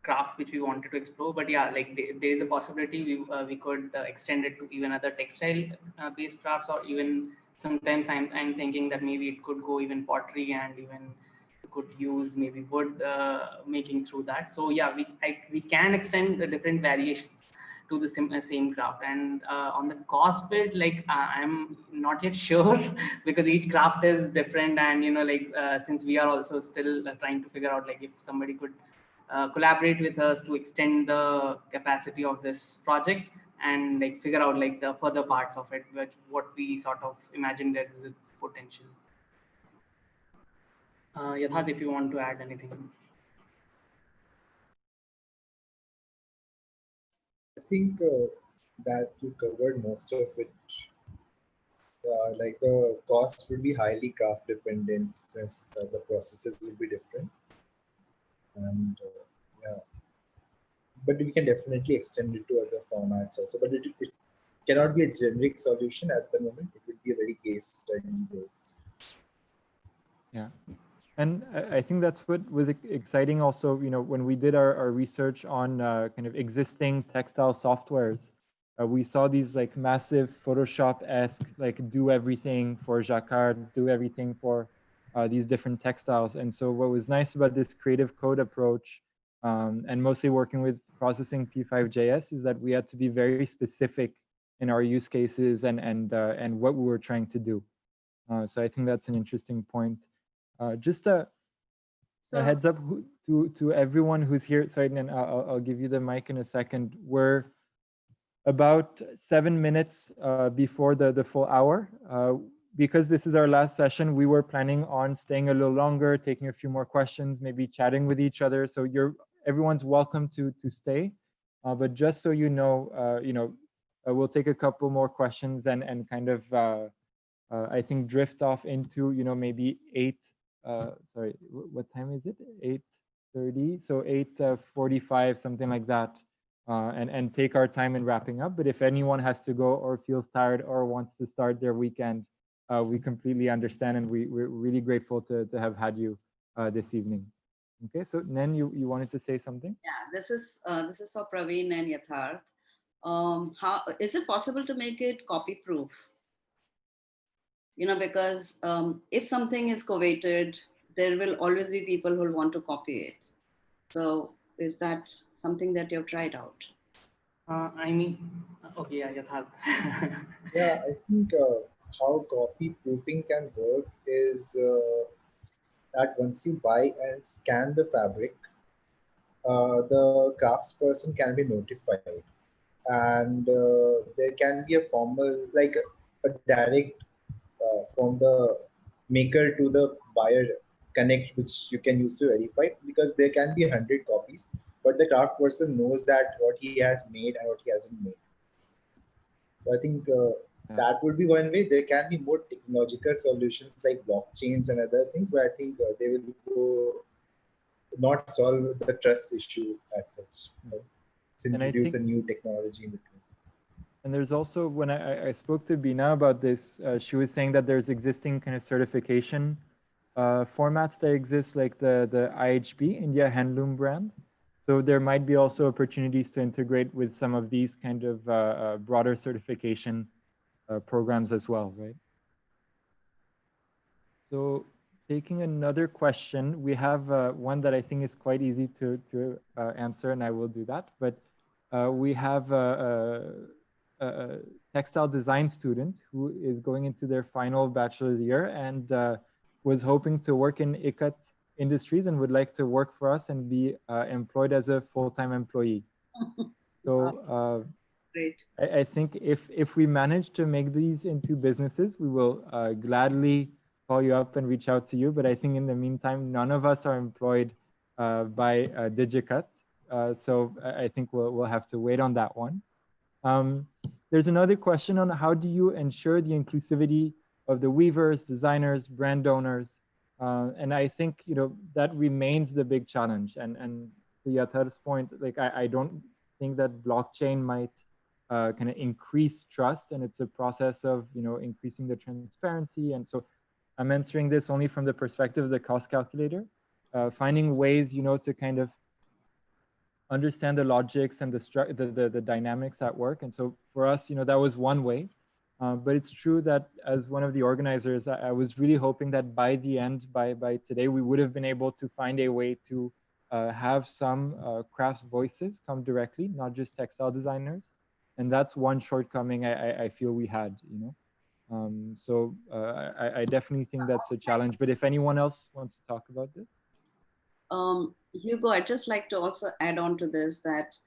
craft which we wanted to explore, but yeah, like there is a possibility we could extend it to even other textile based crafts, or even sometimes I'm thinking that maybe it could go even pottery, and even could use maybe wood making through that. So yeah, we can extend the different variations to the same craft. And on the cost bit, like I'm not yet sure because each craft is different, and like since we are also still trying to figure out like if somebody could collaborate with us to extend the capacity of this project, and like figure out like the further parts of it, which what we sort of imagined that is its potential. Yatharth, if you want to add anything. I think that you covered most of it. Like the cost would be highly craft dependent since the processes will be different. And yeah, but we can definitely extend it to other formats also. But it cannot be a generic solution at the moment. It would be a very case study based. Yeah. And I think that's what was exciting also, when we did our research on kind of existing textile softwares, we saw these like massive Photoshop-esque, like do everything for jacquard, do everything for these different textiles. And so what was nice about this creative code approach, and mostly working with processing P5.js, is that we had to be very specific in our use cases and what we were trying to do. So I think that's an interesting point. Just a heads up to everyone who's here. Sorry, and I'll give you the mic in a second. We're about 7 minutes before the full hour. Because this is our last session, we were planning on staying a little longer, taking a few more questions, maybe chatting with each other. So everyone's welcome to stay. But just so you know, we'll take a couple more questions and kind of I think drift off into maybe 8. Sorry, what time is it? 8:30. So 8:45, something like that, and take our time in wrapping up. But if anyone has to go or feels tired or wants to start their weekend, we completely understand, and we're really grateful to have had you this evening. Okay, so Nen, you wanted to say something? Yeah, this is for Praveen and Yatharth. How is it possible to make it copy proof? Because if something is coveted, there will always be people who will want to copy it. So is that something that you've tried out? I mean, okay, yeah, Yatharth. Yeah, I think how copy proofing can work is that once you buy and scan the fabric, the craftsperson can be notified, and there can be a formal, like a direct from the maker to the buyer connect, which you can use to verify, because there can be 100 copies, but the craft person knows that what he has made and what he hasn't made. So I think that would be one way. There can be more technological solutions like blockchains and other things, but I think they will go not solve the trust issue as such. It's introduce a new technology in between. And there's also, when I spoke to Bina about this, she was saying that there's existing kind of certification formats that exist, like the IHB, India Handloom brand. So there might be also opportunities to integrate with some of these kind of broader certification programs as well, right? So taking another question. We have one that I think is quite easy to answer, and I will do that. But we have a textile design student who is going into their final bachelor's year and was hoping to work in Ikat Industries and would like to work for us and be employed as a full-time employee. So Great. I think if we manage to make these into businesses, we will gladly call you up and reach out to you. But I think in the meantime, none of us are employed by Digikat. So I think we'll have to wait on that one. There's another question on how do you ensure the inclusivity of the weavers, designers, brand owners? And I think, that remains the big challenge. And to Yathar's point, like I don't think that blockchain might kind of increase trust, and it's a process of, increasing the transparency. And so I'm answering this only from the perspective of the cost calculator, finding ways, to kind of understand the logics and the dynamics at work. And so for us, that was one way. But it's true that as one of the organizers, I was really hoping that by the end, by today, we would have been able to find a way to have some crafts voices come directly, not just textile designers. And that's one shortcoming I feel we had, So I definitely think that's a challenge. But if anyone else wants to talk about this. Hugo, I'd just like to also add on to this that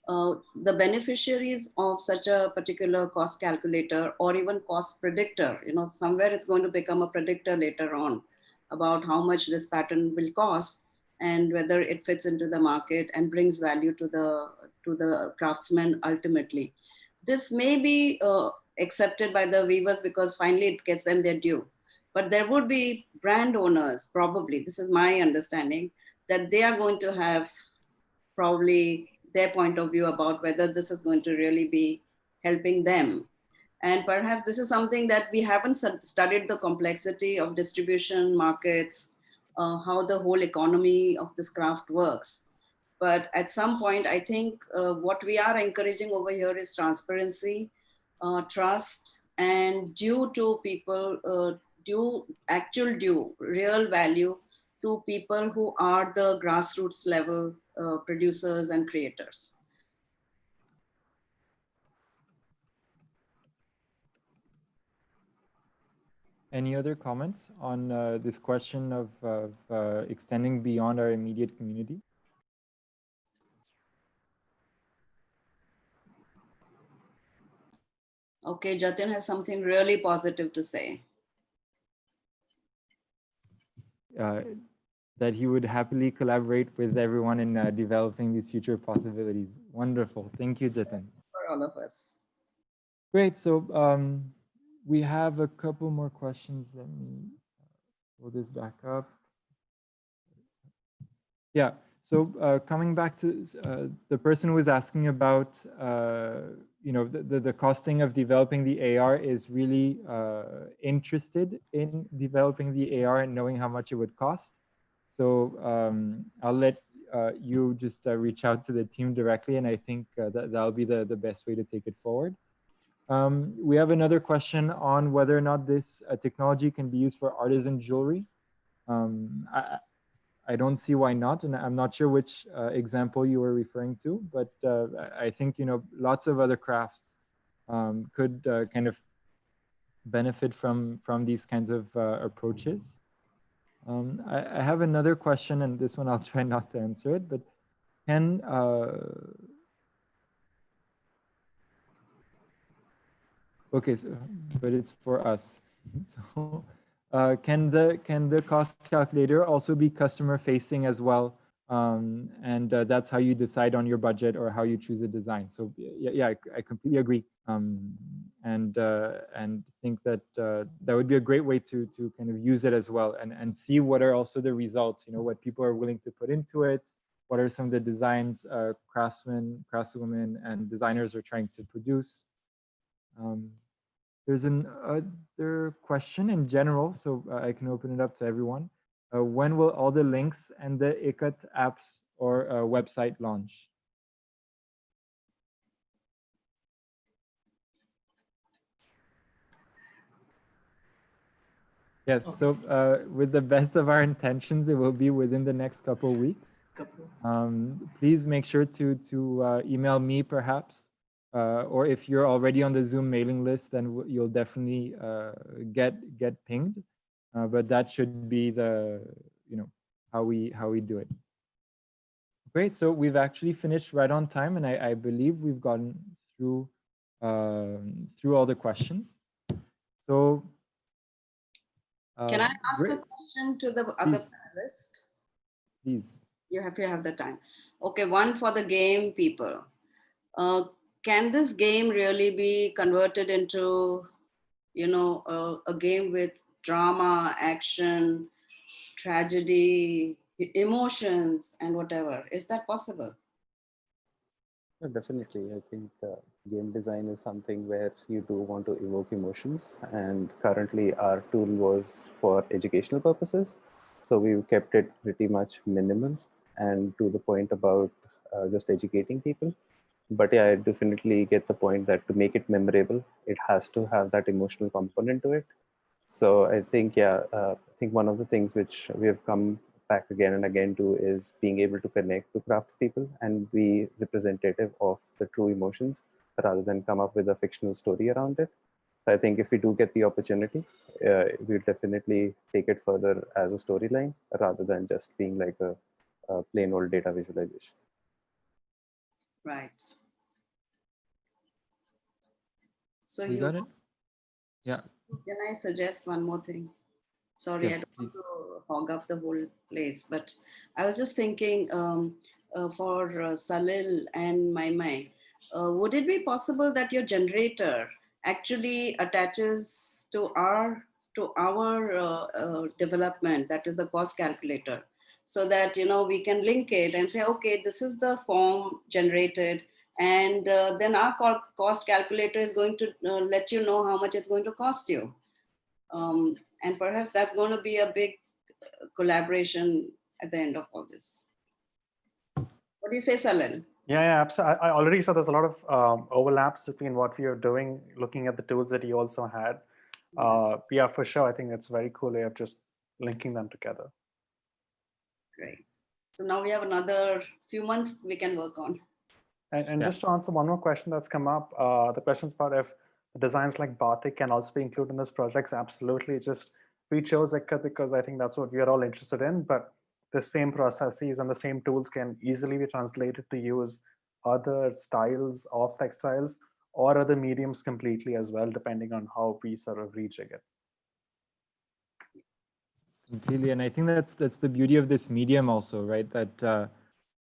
the beneficiaries of such a particular cost calculator or even cost predictor, somewhere it's going to become a predictor later on about how much this pattern will cost and whether it fits into the market and brings value to the craftsman ultimately. This may be accepted by the weavers because finally it gets them their due. But there would be brand owners, probably, this is my understanding, that they are going to have probably their point of view about whether this is going to really be helping them. And perhaps this is something that we haven't studied the complexity of distribution, markets, how the whole economy of this craft works. But at some point, I think what we are encouraging over here is transparency, trust, and due to people, real value to people who are the grassroots level producers and creators. Any other comments on this question of extending beyond our immediate community? Okay, Jatin has something really positive to say. That he would happily collaborate with everyone in developing these future possibilities. Wonderful. Thank you, Jatin. For all of us. Great. So we have a couple more questions. Let me pull this back up. Yeah. So coming back to the person who was asking about, the costing of developing the AR is really interested in developing the AR and knowing how much it would cost. So I'll let you just reach out to the team directly, and I think that'll be the best way to take it forward. We have another question on whether or not this technology can be used for artisan jewelry. I don't see why not, and I'm not sure which example you were referring to, but I think lots of other crafts could kind of benefit from these kinds of approaches. I have another question, and this one I'll try not to answer it, but can okay, so, but it's for us. So can the cost calculator also be customer facing as well? And that's how you decide on your budget or how you choose a design. So yeah, I completely agree. And think that that would be a great way to kind of use it as well and see what are also the results, what people are willing to put into it. What are some of the designs craftsmen, craftswomen, and designers are trying to produce? There's another question in general, so I can open it up to everyone. When will all the links and the Ikat apps or website launch? Yes. So with the best of our intentions, it will be within the next couple of weeks. Please make sure to email me perhaps, or if you're already on the Zoom mailing list, then you'll definitely get pinged. But that should be the how we do it. Great. So we've actually finished right on time, and I believe we've gotten through through all the questions. So Can I ask great. a question to the other panelists? Please. You have the time. Okay, one for the game people. Can this game really be converted into, a game with drama, action, tragedy, emotions, and whatever? Is that possible? Yeah, definitely. I think game design is something where you do want to evoke emotions, and currently our tool was for educational purposes. So we kept it pretty much minimal and to the point about just educating people. But yeah, I definitely get the point that to make it memorable, it has to have that emotional component to it. So I think, yeah, I think one of the things which we have come back again and again to is being able to connect to craftspeople and be representative of the true emotions rather than come up with a fictional story around it. So I think if we do get the opportunity, we'll definitely take it further as a storyline rather than just being like a plain old data visualization. Right. So We got it? Yeah. Can I suggest one more thing? Sorry, Yes, I don't please. want to hog up the whole place, but I was just thinking for Salil and Maimai, would it be possible that your generator actually attaches to our development, that is the cost calculator, so that we can link it and say, okay, this is the form generated, and then our cost calculator is going to let you know how much it's going to cost you. And perhaps that's going to be a big collaboration at the end of all this. What do you say, Salil? Yeah, absolutely. I already saw there's a lot of overlaps between what we are doing, looking at the tools that you also had. Yeah, for sure. I think that's a very cool way of just linking them together. Great. So now we have another few months we can work on. And Yeah. just to answer one more question that's come up, the question is about if designs like Batik can also be included in this project. Absolutely. Just we chose Ikat because I think that's what we are all interested in, but the same processes and the same tools can easily be translated to use other styles of textiles or other mediums completely as well, depending on how we sort of rejig it. Completely, and I think that's the beauty of this medium also, right? That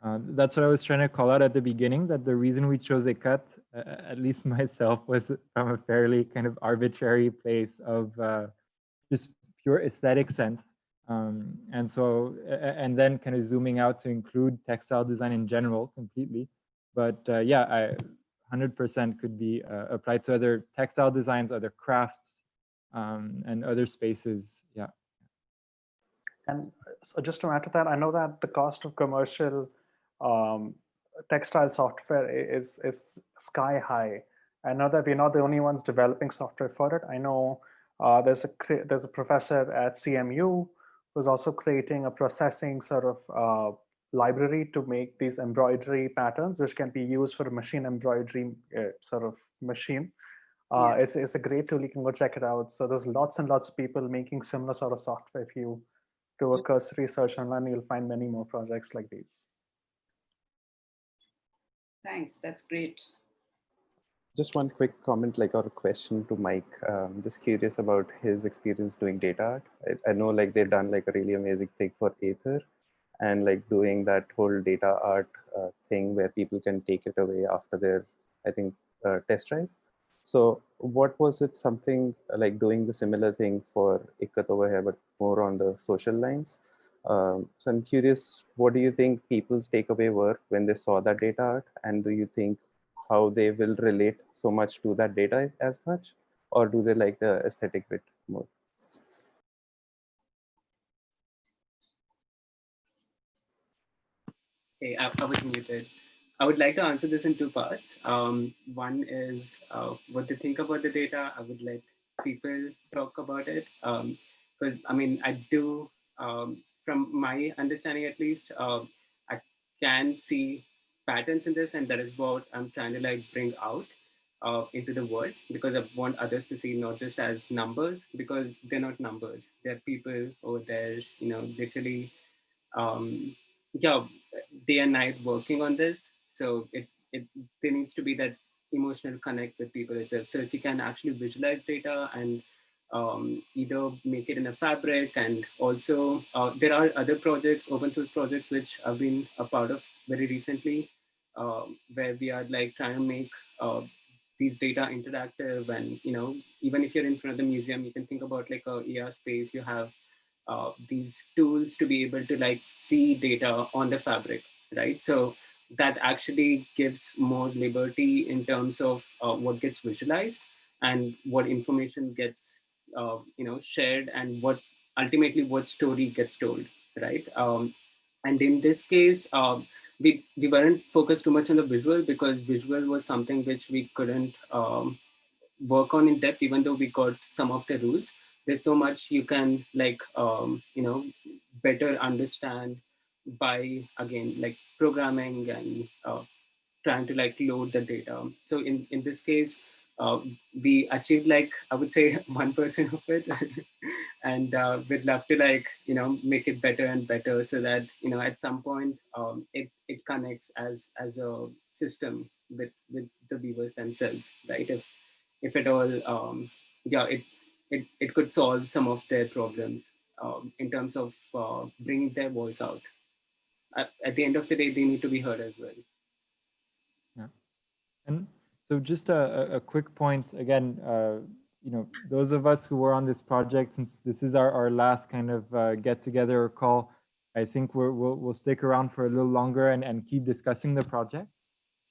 that's what I was trying to call out at the beginning, that the reason we chose Ikat, at least myself, was from a fairly kind of arbitrary place of just pure aesthetic sense. And so, and then kind of zooming out to include textile design in general completely. But yeah, I 100% could be applied to other textile designs, other crafts, and other spaces. Yeah. And so just to add to that, I know that the cost of commercial textile software is sky high. I know that we're not the only ones developing software for it. I know there's a professor at CMU who's also creating a processing sort of library to make these embroidery patterns, which can be used for a machine embroidery sort of machine. It's a great tool. You can go check it out. So there's lots and lots of people making similar sort of software. If you do a cursory search online, you'll find many more projects like these. Thanks, that's great. Just one quick comment, like, or a question to Mike. Just curious about his experience doing data art. I know like they've done like a really amazing thing for Aether, and like doing that whole data art thing where people can take it away after their, I think, test drive. So what was it, something like doing the similar thing for Ikat over here, but more on the social lines? So I'm curious, what do you think people's takeaway were when they saw that data art? And do you think how they will relate so much to that data as much? Or do they like the aesthetic bit more? Hey, I was muted. I would like to answer this in two parts. One is what they think about the data. I would let people talk about it. because I mean, I do, from my understanding at least, I can see patterns in this, and that is what I'm trying to like bring out into the world, because I want others to see not just as numbers, because they're not numbers. They're people over there, literally, um, yeah, day and night working on this. So it there needs to be that emotional connect with people itself. So if you can actually visualize data and either make it in a fabric, and also there are other projects, open source projects, which I've been a part of very recently, where we are like trying to make these data interactive. And even if you're in front of the museum, you can think about like a AR space. You have these tools to be able to like see data on the fabric, right? So that actually gives more liberty in terms of what gets visualized and what information gets shared, and what ultimately what story gets told, right? And in this case, we weren't focused too much on the visual, because visual was something which we couldn't work on in depth, even though we got some of the rules. There's so much you can like better understand by, again, like programming and trying to like load the data. So in this case, uh, we achieved like, I would say, 1% of it. And we'd love to like make it better and better, so that at some point it connects as a system with the viewers themselves, right? If at all, yeah, it could solve some of their problems in terms of bringing their voice out. At the end of the day, they need to be heard as well. Yeah. And so just a quick point again, those of us who were on this project, since this is our last kind of get together or call, I think we'll stick around for a little longer and keep discussing the project.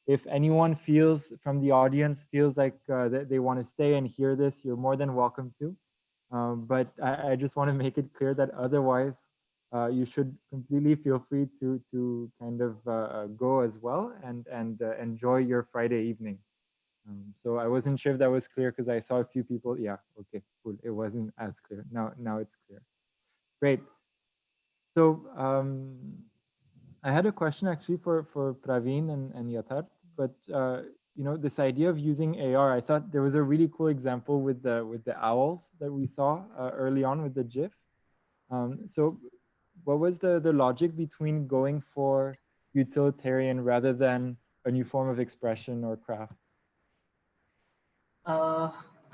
If anyone feels from the audience feels like that they want to stay and hear this, you're more than welcome to. But I just want to make it clear that otherwise, you should completely feel free to kind of go as well and enjoy your Friday evening. So I wasn't sure if that was clear, because I saw a few people. Yeah, okay, cool. It wasn't as clear. Now it's clear. Great. So I had a question actually for Praveen and Yatharth, but this idea of using AR, I thought there was a really cool example with the owls that we saw early on with the GIF. So what was the logic between going for utilitarian rather than a new form of expression or craft?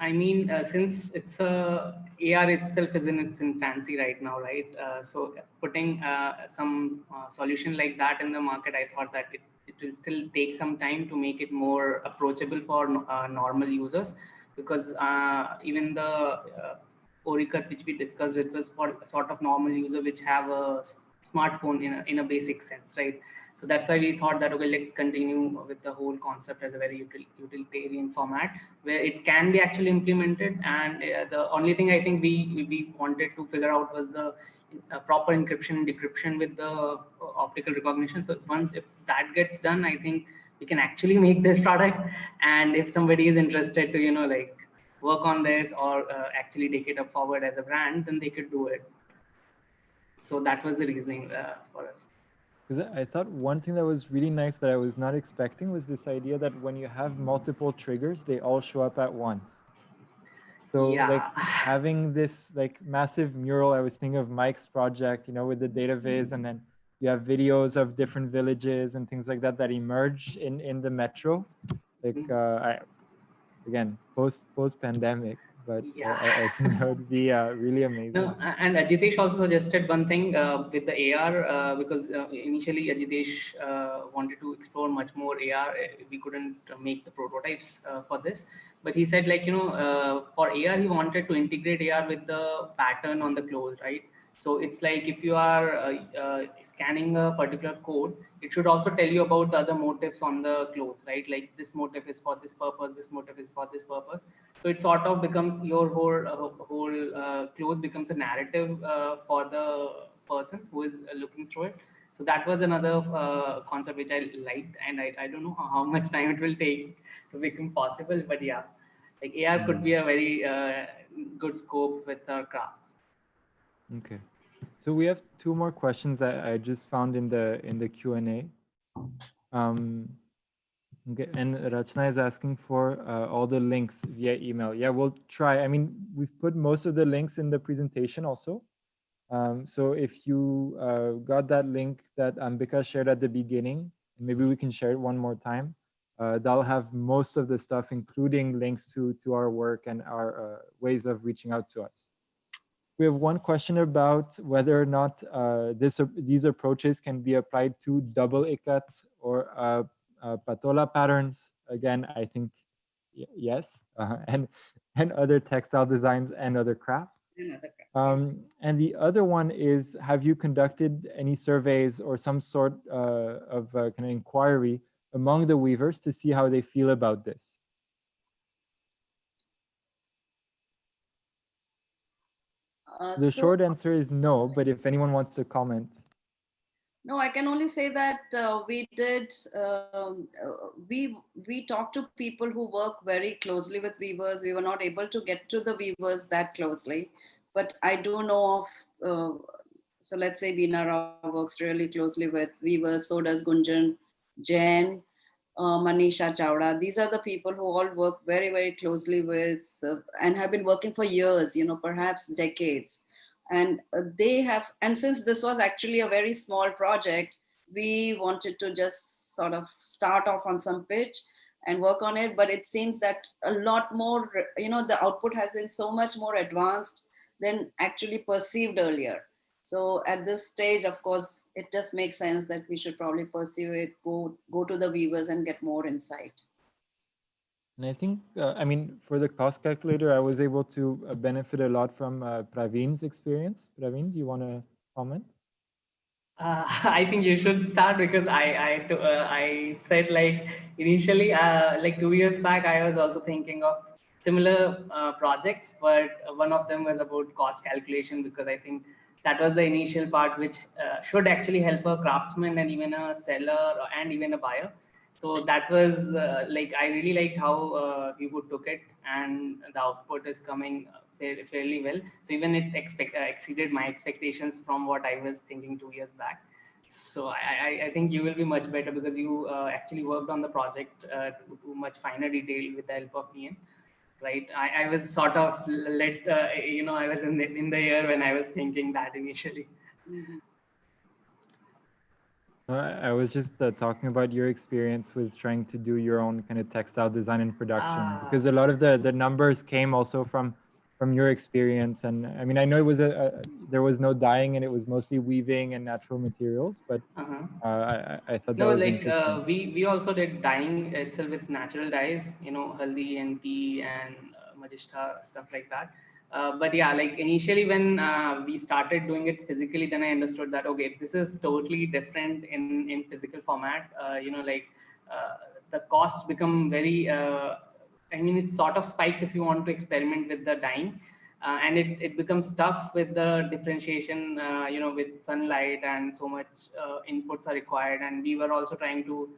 I mean, since it's AR itself is in its infancy right now, right? So putting some solution like that in the market, I thought that it will still take some time to make it more approachable for normal users, because even the Orikat, which we discussed, it was for a sort of normal user which have a smartphone in a basic sense, right? So that's why we thought that, okay, let's continue with the whole concept as a very utilitarian format, where it can be actually implemented. And the only thing I think we wanted to figure out was the proper encryption and decryption with the optical recognition. So if that gets done, I think we can actually make this product. And if somebody is interested to like work on this, or actually take it up forward as a brand, then they could do it. So that was the reasoning for us. Because I thought one thing that was really nice that I was not expecting was this idea that when you have multiple triggers, they all show up at once. So Yeah. like having this like massive mural, I was thinking of Mike's project, with the data viz, and then you have videos of different villages and things like that emerge in the metro. Like again, post pandemic, but Yeah. I think that would be really amazing. No, and Ajitesh also suggested one thing with the AR, because initially Ajitesh wanted to explore much more AR. We couldn't make the prototypes for this, but he said, like, for AR, he wanted to integrate AR with the pattern on the clothes, right? So it's like if you are scanning a particular code, it should also tell you about the other motifs on the clothes, right? Like this motif is for this purpose, this motif is for this purpose. So it sort of becomes your whole cloth becomes a narrative for the person who is looking through it. So that was another concept which I liked, and I don't know how much time it will take to become possible, but yeah, like AR could be a very good scope with our crafts. Okay. So we have two more questions that I just found in the Q&A. Okay, and Rachna is asking for all the links via email. Yeah, we'll try. I mean, we've put most of the links in the presentation also. So if you got that link that Ambika shared at the beginning, maybe we can share it one more time. That'll have most of the stuff, including links to our work and our ways of reaching out to us. We have one question about whether or not these approaches can be applied to double ikat or patola patterns. Again, I think yes, and other textile designs and other crafts. Another class, And the other one is, have you conducted any surveys or some sort of kind of inquiry among the weavers to see how they feel about this? The So short answer is no, but if anyone wants to comment. no, I can only say that we did. We talked to people who work very closely with weavers. We were not able to get to the weavers that closely, but I do know of. So let's say Veena Rao works really closely with weavers. So does Gunjan Jain, Manisha Chawda. These are the people who all work very, very closely with and have been working for years. Perhaps decades, and they have, and since this was actually a very small project, we wanted to just sort of start off on some pitch and work on it, but it seems that a lot more, the output has been so much more advanced than actually perceived earlier. So at this stage, of course, it just makes sense that we should probably pursue it, go to the viewers and get more insight. And I think, I mean, for the cost calculator, I was able to benefit a lot from Praveen's experience. Praveen, do you want to comment? I think you should start because I said like initially like 2 years back I was also thinking of similar projects, but one of them was about cost calculation because I think that was the initial part which should actually help a craftsman and even a seller and even a buyer. So that was like I really liked how you took it, and the output is coming fairly well. So even it exceeded my expectations from what I was thinking 2 years back. So I think you will be much better because you actually worked on the project to much finer detail with the help of Ian, right? I was sort of I was in the year when I was thinking that initially. Mhm. I was just talking about your experience with trying to do your own kind of textile design and production, because a lot of the numbers came also from your experience. And I mean, I know it was there was no dyeing and it was mostly weaving and natural materials, but Uh-huh. I thought that No, was like interesting. we also did dyeing itself with natural dyes, haldi and tea and magista stuff like that. But yeah, like initially when we started doing it physically, then I understood that okay, this is totally different in physical format. Like the costs become very. I mean, it sort of spikes if you want to experiment with the dyeing. And it becomes tough with the differentiation, with sunlight and so much inputs are required. And we were also trying to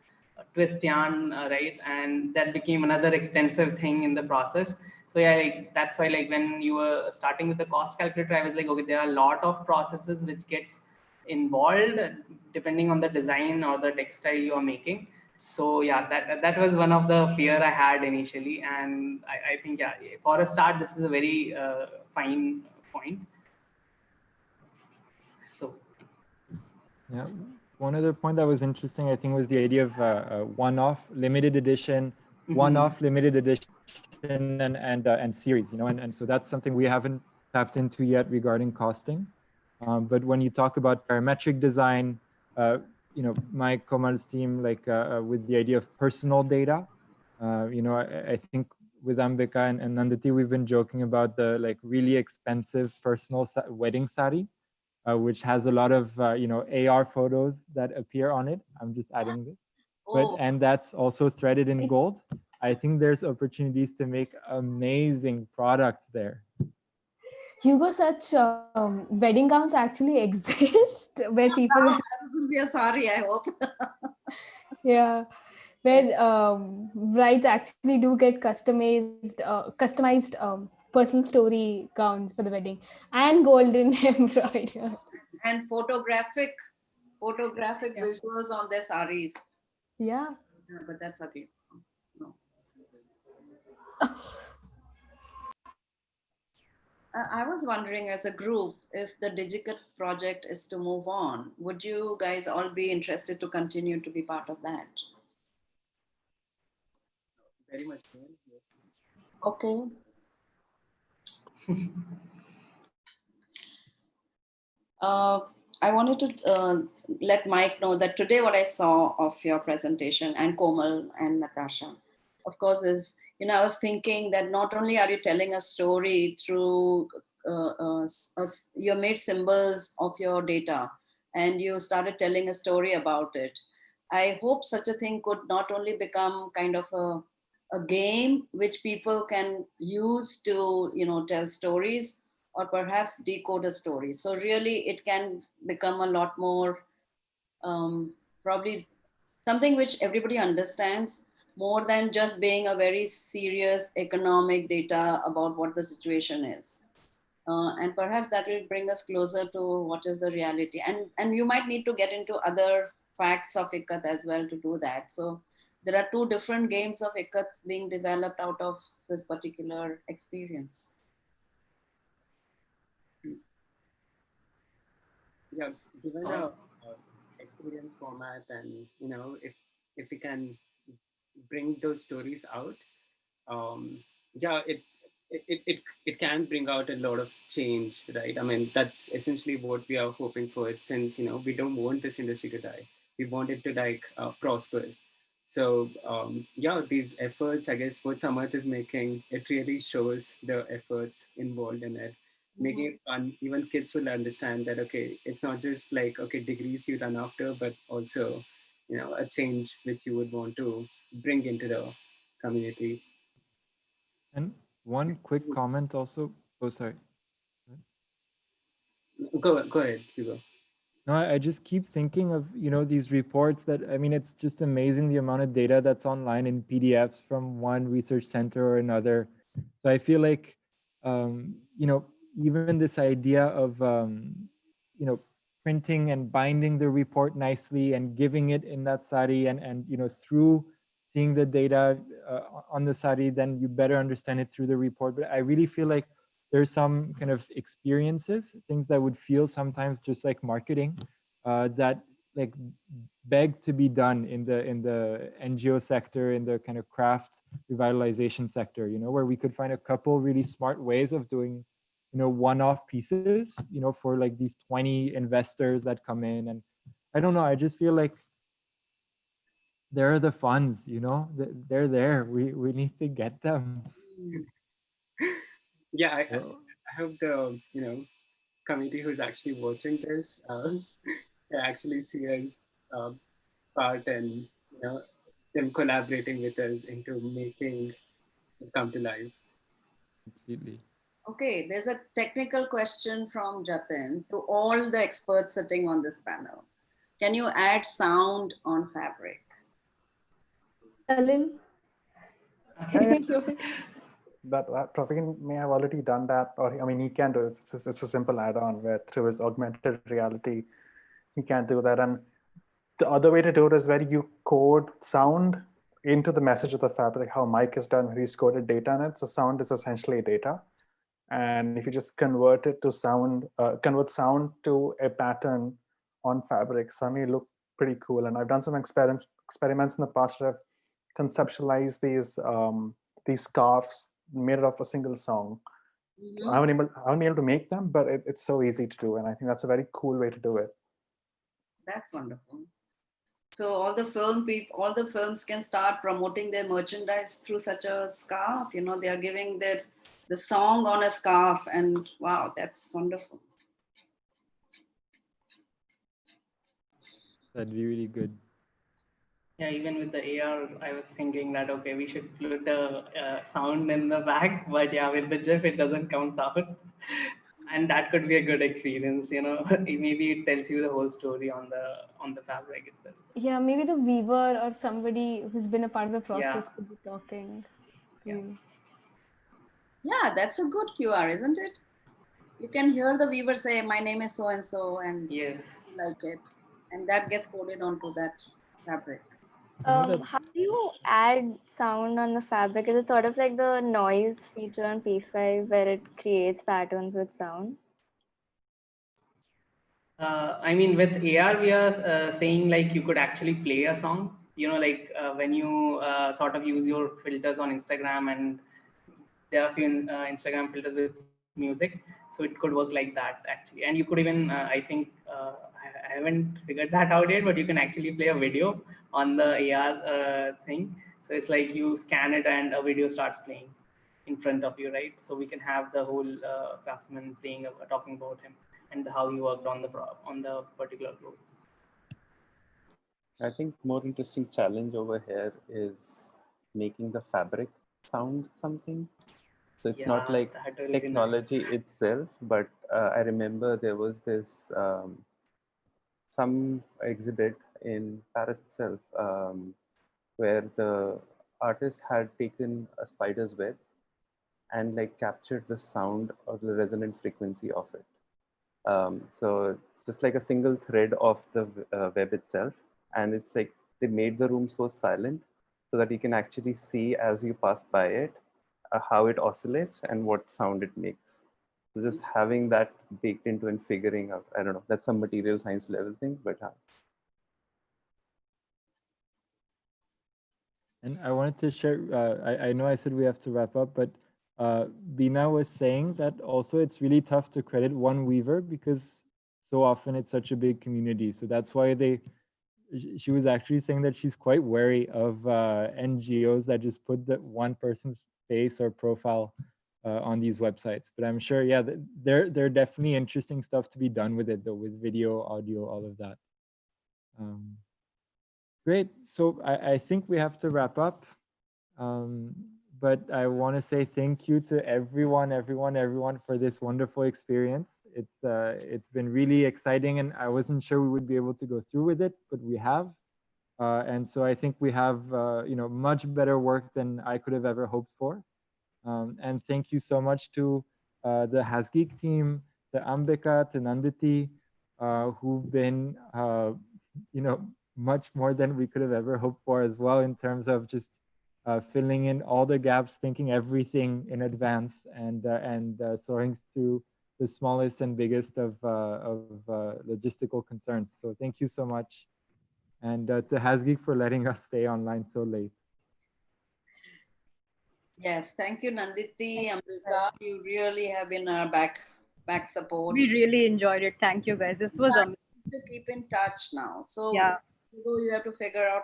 twist yarn, right? And that became another expensive thing in the process. So yeah, like, that's why like when you were starting with the cost calculator, I was like, okay, there are a lot of processes which gets involved depending on the design or the textile you are making. So yeah, that was one of the fear I had initially, and I think yeah, for a start, this is a very fine point. So Yeah. One other point that was interesting, I think, was the idea of one-off limited edition, one-off limited edition and series, and so that's something we haven't tapped into yet regarding costing. But when you talk about parametric design, Mike Komal's team, like with the idea of personal data, I think with Ambika and Nandati, we've been joking about the like really expensive personal wedding sari, which has a lot of AR photos that appear on it. I'm just adding this, Oh, and that's also threaded in gold. I think there's opportunities to make amazing products there. Hugo, such wedding gowns actually exist where people, wow, that will be a sari, I hope. yeah, where brides actually do get customized personal story gowns for the wedding and golden embroidered. And photographic visuals on their saris. Yeah. Yeah, but that's ugly. No. I was wondering, as a group, if the Digikat project is to move on, would you guys all be interested to continue to be part of that? Very much. Yes. Okay. I wanted to let Mike know that today what I saw of your presentation, and Komal and Natasha, of course, is, I was thinking that not only are you telling a story through, you made symbols of your data and you started telling a story about it. I hope such a thing could not only become kind of a game which people can use to, tell stories, or perhaps decode a story. So really it can become a lot more, probably something which everybody understands, more than just being a very serious economic data about what the situation is. And perhaps that will bring us closer to what is the reality. And you might need to get into other facts of Ikat as well to do that. So there are two different games of Ikat being developed out of this particular experience. Yeah, given a experience format, and if we can bring those stories out, um, yeah, it can bring out a lot of change, right? I mean, that's essentially what we are hoping for. Since we don't want this industry to die, we want it to like prosper. So yeah, these efforts, I guess, what Samarth is making, it really shows the efforts involved in it, making it fun. Even kids will understand that, okay, it's not just like, okay, degrees you run after, but also a change which you would want to bring into the community. And one quick comment also. Oh, sorry. Go ahead, Hugo. No, I just keep thinking of, these reports that, I mean, it's just amazing the amount of data that's online in PDFs from one research center or another. So I feel like, even this idea of, printing and binding the report nicely and giving it in that sari, and through seeing the data on the sari, then you better understand it through the report. But I really feel like there's some kind of experiences, things that would feel sometimes just like marketing, that like beg to be done in the NGO sector, in the kind of craft revitalization sector, where we could find a couple really smart ways of doing, one-off pieces, for like these 20 investors that come in. And I don't know, I just feel like there are the funds, they're there. We need to get them. Yeah, I hope the committee who's actually watching this they actually see us part, and them collaborating with us into making it come to life. Completely. Okay, there's a technical question from Jatin to all the experts sitting on this panel. Can you add sound on Fabric? Ellen? That Praveen may have already done that, or I mean, he can do it. It's a simple add-on where through his augmented reality, he can do that. And the other way to do it is where you code sound into the message of the fabric, how Mike has done, where he's coded data in it. So sound is essentially data. And if you just convert it to sound, convert sound to a pattern on fabric, suddenly look pretty cool. And I've done some experiments in the past where I've conceptualized these scarves made of a single song. Mm-hmm. I haven't been able to make them, but it's so easy to do. And I think that's a very cool way to do it. That's wonderful. So all the films can start promoting their merchandise through such a scarf. They are giving the song on a scarf, and wow, that's wonderful. That'd be really good. Yeah, even with the AR, I was thinking that, okay, we should put a sound in the back, but yeah, with the GIF, it doesn't count out. And that could be a good experience, maybe it tells you the whole story on the fabric itself. Yeah, maybe the weaver or somebody who's been a part of the process Yeah. could be talking to Yeah. you. Yeah, that's a good QR, isn't it? You can hear the weaver say, my name is so and so, and Yes. you like it. And that gets coded onto that fabric. You know, that's How do you add sound on the fabric? Is it sort of like the noise feature on P5 where it creates patterns with sound? I mean, with AR, we are saying like you could actually play a song. You know, like when you sort of use your filters on Instagram, and there are a few Instagram filters with music, so it could work like that actually. And you could even, I think, I haven't figured that out yet, but you can actually play a video on the AR thing. So it's like you scan it and a video starts playing in front of you, right? So we can have the whole craftsman playing, talking about him and how he worked on the particular cloth. I think more interesting challenge over here is making the fabric sound something. So it's not Yeah, like that will be nice. technology itself, but I remember there was this some exhibit in Paris itself where the artist had taken a spider's web and like captured the sound or the resonant frequency of it. So it's just like a single thread of the web itself, and it's like they made the room so silent so that you can actually see as you pass by it how it oscillates and what sound it makes. So just having that baked into and figuring out, I don't know, that's some material science level thing, but And I wanted to share, I know I said we have to wrap up, but Bina was saying that also it's really tough to credit one weaver because so often it's such a big community. So that's why she was actually saying that she's quite wary of NGOs that just put that one person's face or profile on these websites. But I'm sure, yeah, there are definitely interesting stuff to be done with it though, with video, audio, all of that. Great. So I think we have to wrap up. But I want to say thank you to everyone for this wonderful experience. It's been really exciting, and I wasn't sure we would be able to go through with it, but we have. And so I think we have much better work than I could have ever hoped for. And thank you so much to the Hasgeek team, to Ambika, to Nanditi, who've been much more than we could have ever hoped for as well in terms of just filling in all the gaps, thinking everything in advance, and sorting through the smallest and biggest of logistical concerns. So thank you so much, and to Hasgeek for letting us stay online so late. Yes, thank you, Nanditi, Ambika. You really have been our back support. We really enjoyed it. Thank you, guys. This was amazing. To keep in touch now. So Yeah. you have to figure out